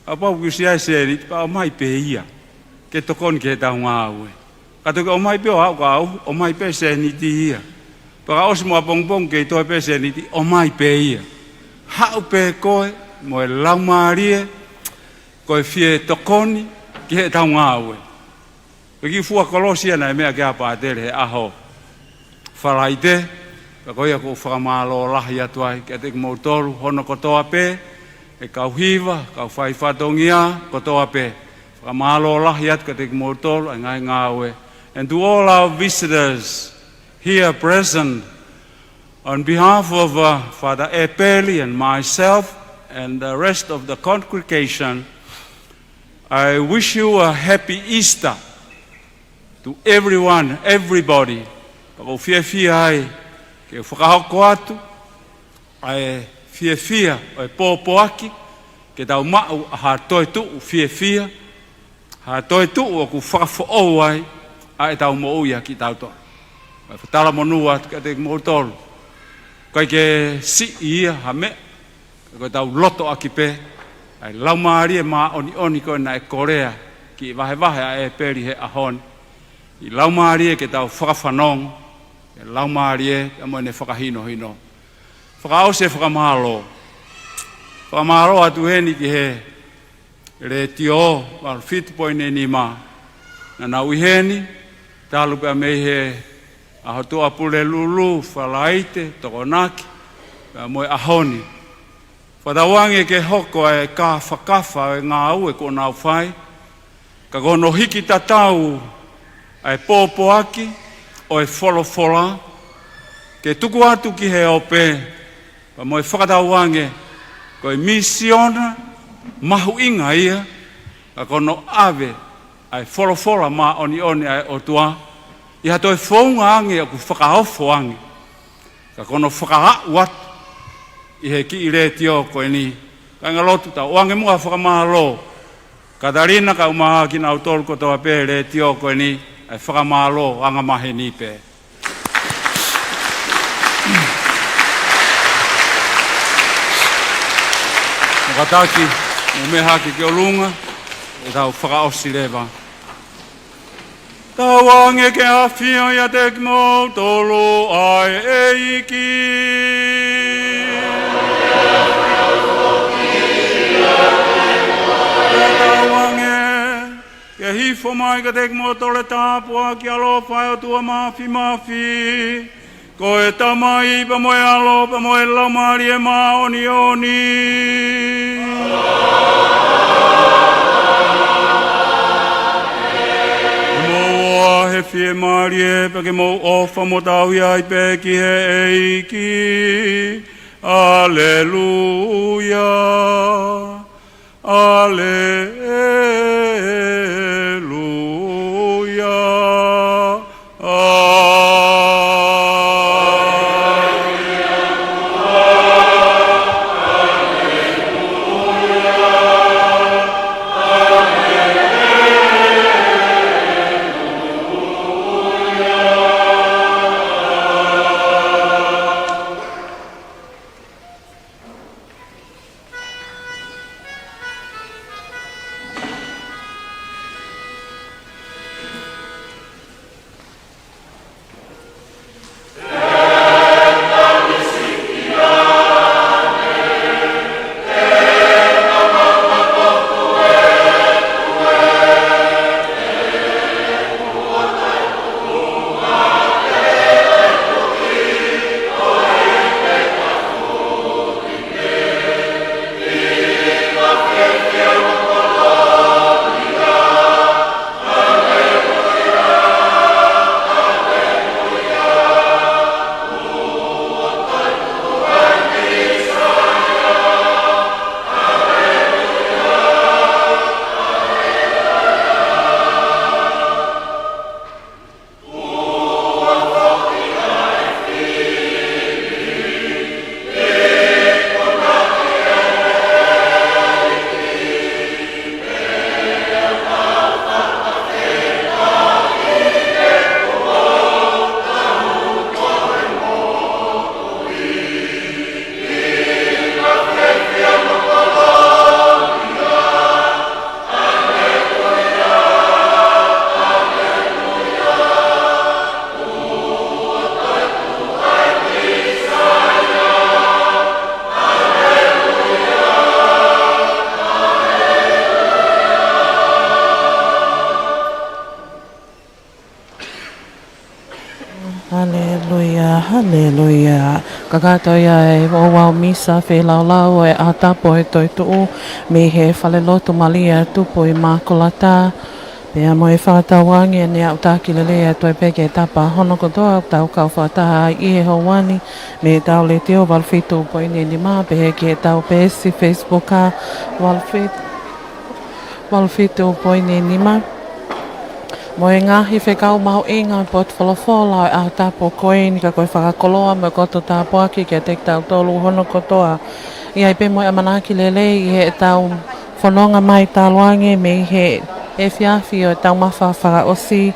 a pau kusi ai seri, pa o mai pe ia, ke tokon ke tau ngā ue. Ka toke o mai pe o au ka au, o mai pe seniti ia. Pa ka osi mua pongpong ke toi pe seniti, o mai pe ia. Hau pe koe, mo e lau maarie, koe fie tokoni, ke tau ngā ue. Ki fua kolosia na e mea ke apa atere he aho. Wharaite, ka koia ko whakamalo lahi atu ai, ke te kumoutoru, hono kotoa pe, e kau hiwa, kau Faai-Fanonga, kotoa pe. Whakamalo lahi atu ke te kumoutoru, ai ngai ngāwe. And to all our visitors here present, on behalf of Father Epeli and myself, and the rest of the congregation, I wish you a happy Easter to everyone, everybody. Pako fia ai, ke whakahoko atu, ai fia, ai pōpō aki, ke tau mau a ha Toetu'u fia, ha Toetu'u o ku whakafo ai, ai tau mo uia ki tau toa. Ai whatala monua atu ka te mōtolu. Kai ke si ia ha me, kai tau loto aki pe, ai lau maari e maa oni koe na e Korea, ki vahe a e peri he ahoni. I lau maari e ke tau Faai-Fanonga, e lau maari e moe ne whakahino. whakaau se whakamahalo. Whakamahalo atu heni ki he re tio wal fitu poine ni ma. Na nau heni, talu pia mei he ahotua pule lulu, whalaite, tokonaki, pia moe ahoni. Whatawange ke hoko e ka whakafa e ngā au e ko nau whai. Ka kono hiki tatau ai pōpō aki o e wholofola. Ke tuku atu ki he ope, pa moe whakatawange ko e misiona mahu inga ia. Ka kono ave ai wholofola ma oni ai o tua. Iha toi whaunga ange o ku whakaofo ange. Ka kono whakaau atu. I he ki i re tio koe ni. Ka ngalotu ta oange mua whakamahalo. Katarina ka umaha ki nau tolu kotoa pe re tio koe ni. Ai whakamahalo anga mahe ni pe. Nakataki, umehaki ki o lunga. E tau whakaosi lewa. Tawange ke awhia ia te kimo tolu ai eiki. Ke hifo mai ka te kimo tole tāpua ki alo whai o tua mafi. Ko e tamai pa moe alo pa moe laumari e oni. Moa he fie mari e pa ke mo ofa mo tau iai pe ki he eiki. Alleluia. Haleluia. Kakatoia e Ouau Misa whelaulau e atapo e Toetu'u me he whaleloto malia tupo Immaculate. Pea mo e whakatawangi e nea utaki Lelei e toi peke e tapa hono kotoa tau kau whataha i e hawani me tau le teo walfitu poine ni maa pehe ki e tau pesi Facebooka walfitu poine ni maa. Mo e ngahi whekau mahu inga i pot whalafola e tapo koe ni ka koe whakakoloa mo koto tāpo aki ke te tau tolu hono kotoa. Ia i pe mo e Amanaki Lelei i he tau whanonga mai tāluange me i he e whiawhi o e tau mawha whakaosi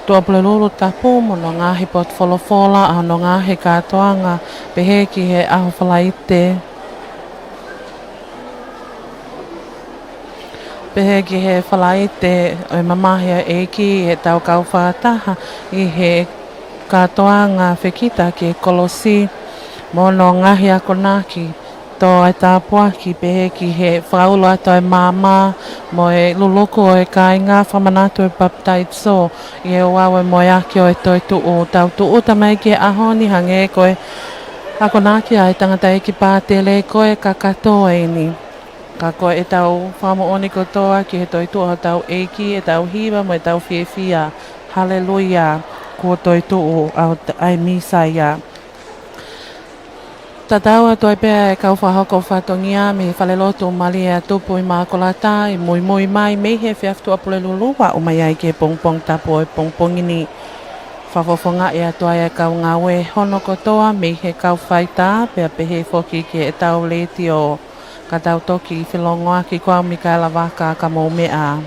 tua pulelulu tapu mo no ngahi pot whalafola a no ngahi katoanga pehe ki he aho whalaite. Pehe ki he whalaite o e mamahia e ki he tau kau whataha i he katoanga whekita ki e kolosi Mono ngahi Amanaki. Tō e tāpua ki pehe ki he whaulo ato e māma mo e luloko o e kāinga whamanatu e baptaizo i e Ouau e moe aki o e Toetu'u. Toetu'u tamai ki e aho ni hange koe Amanaki ai tangata e ki pātele koe ka katoa e ni. Ka koe e tau whamooni kotoa ki he Toetu'u o tau eiki e tau hiwa mo e tau whiewhia. Hallelujah. Ko Toetu'u ai Misa ia. Tataua toi pea e kau whahoko whatongia me whaleloto mali e tupu Immaculate i Moimoi mai mei he whiaftu apule lulua o mai ai ke pongpong tapu o pongpongini. Whafofonga e atua e kau ngawe hono kotoa mei he kau whaita pea pehe foki ke e tau leti o ka tau toki i whilongoa ki kua Mikaela waka ka mō mea.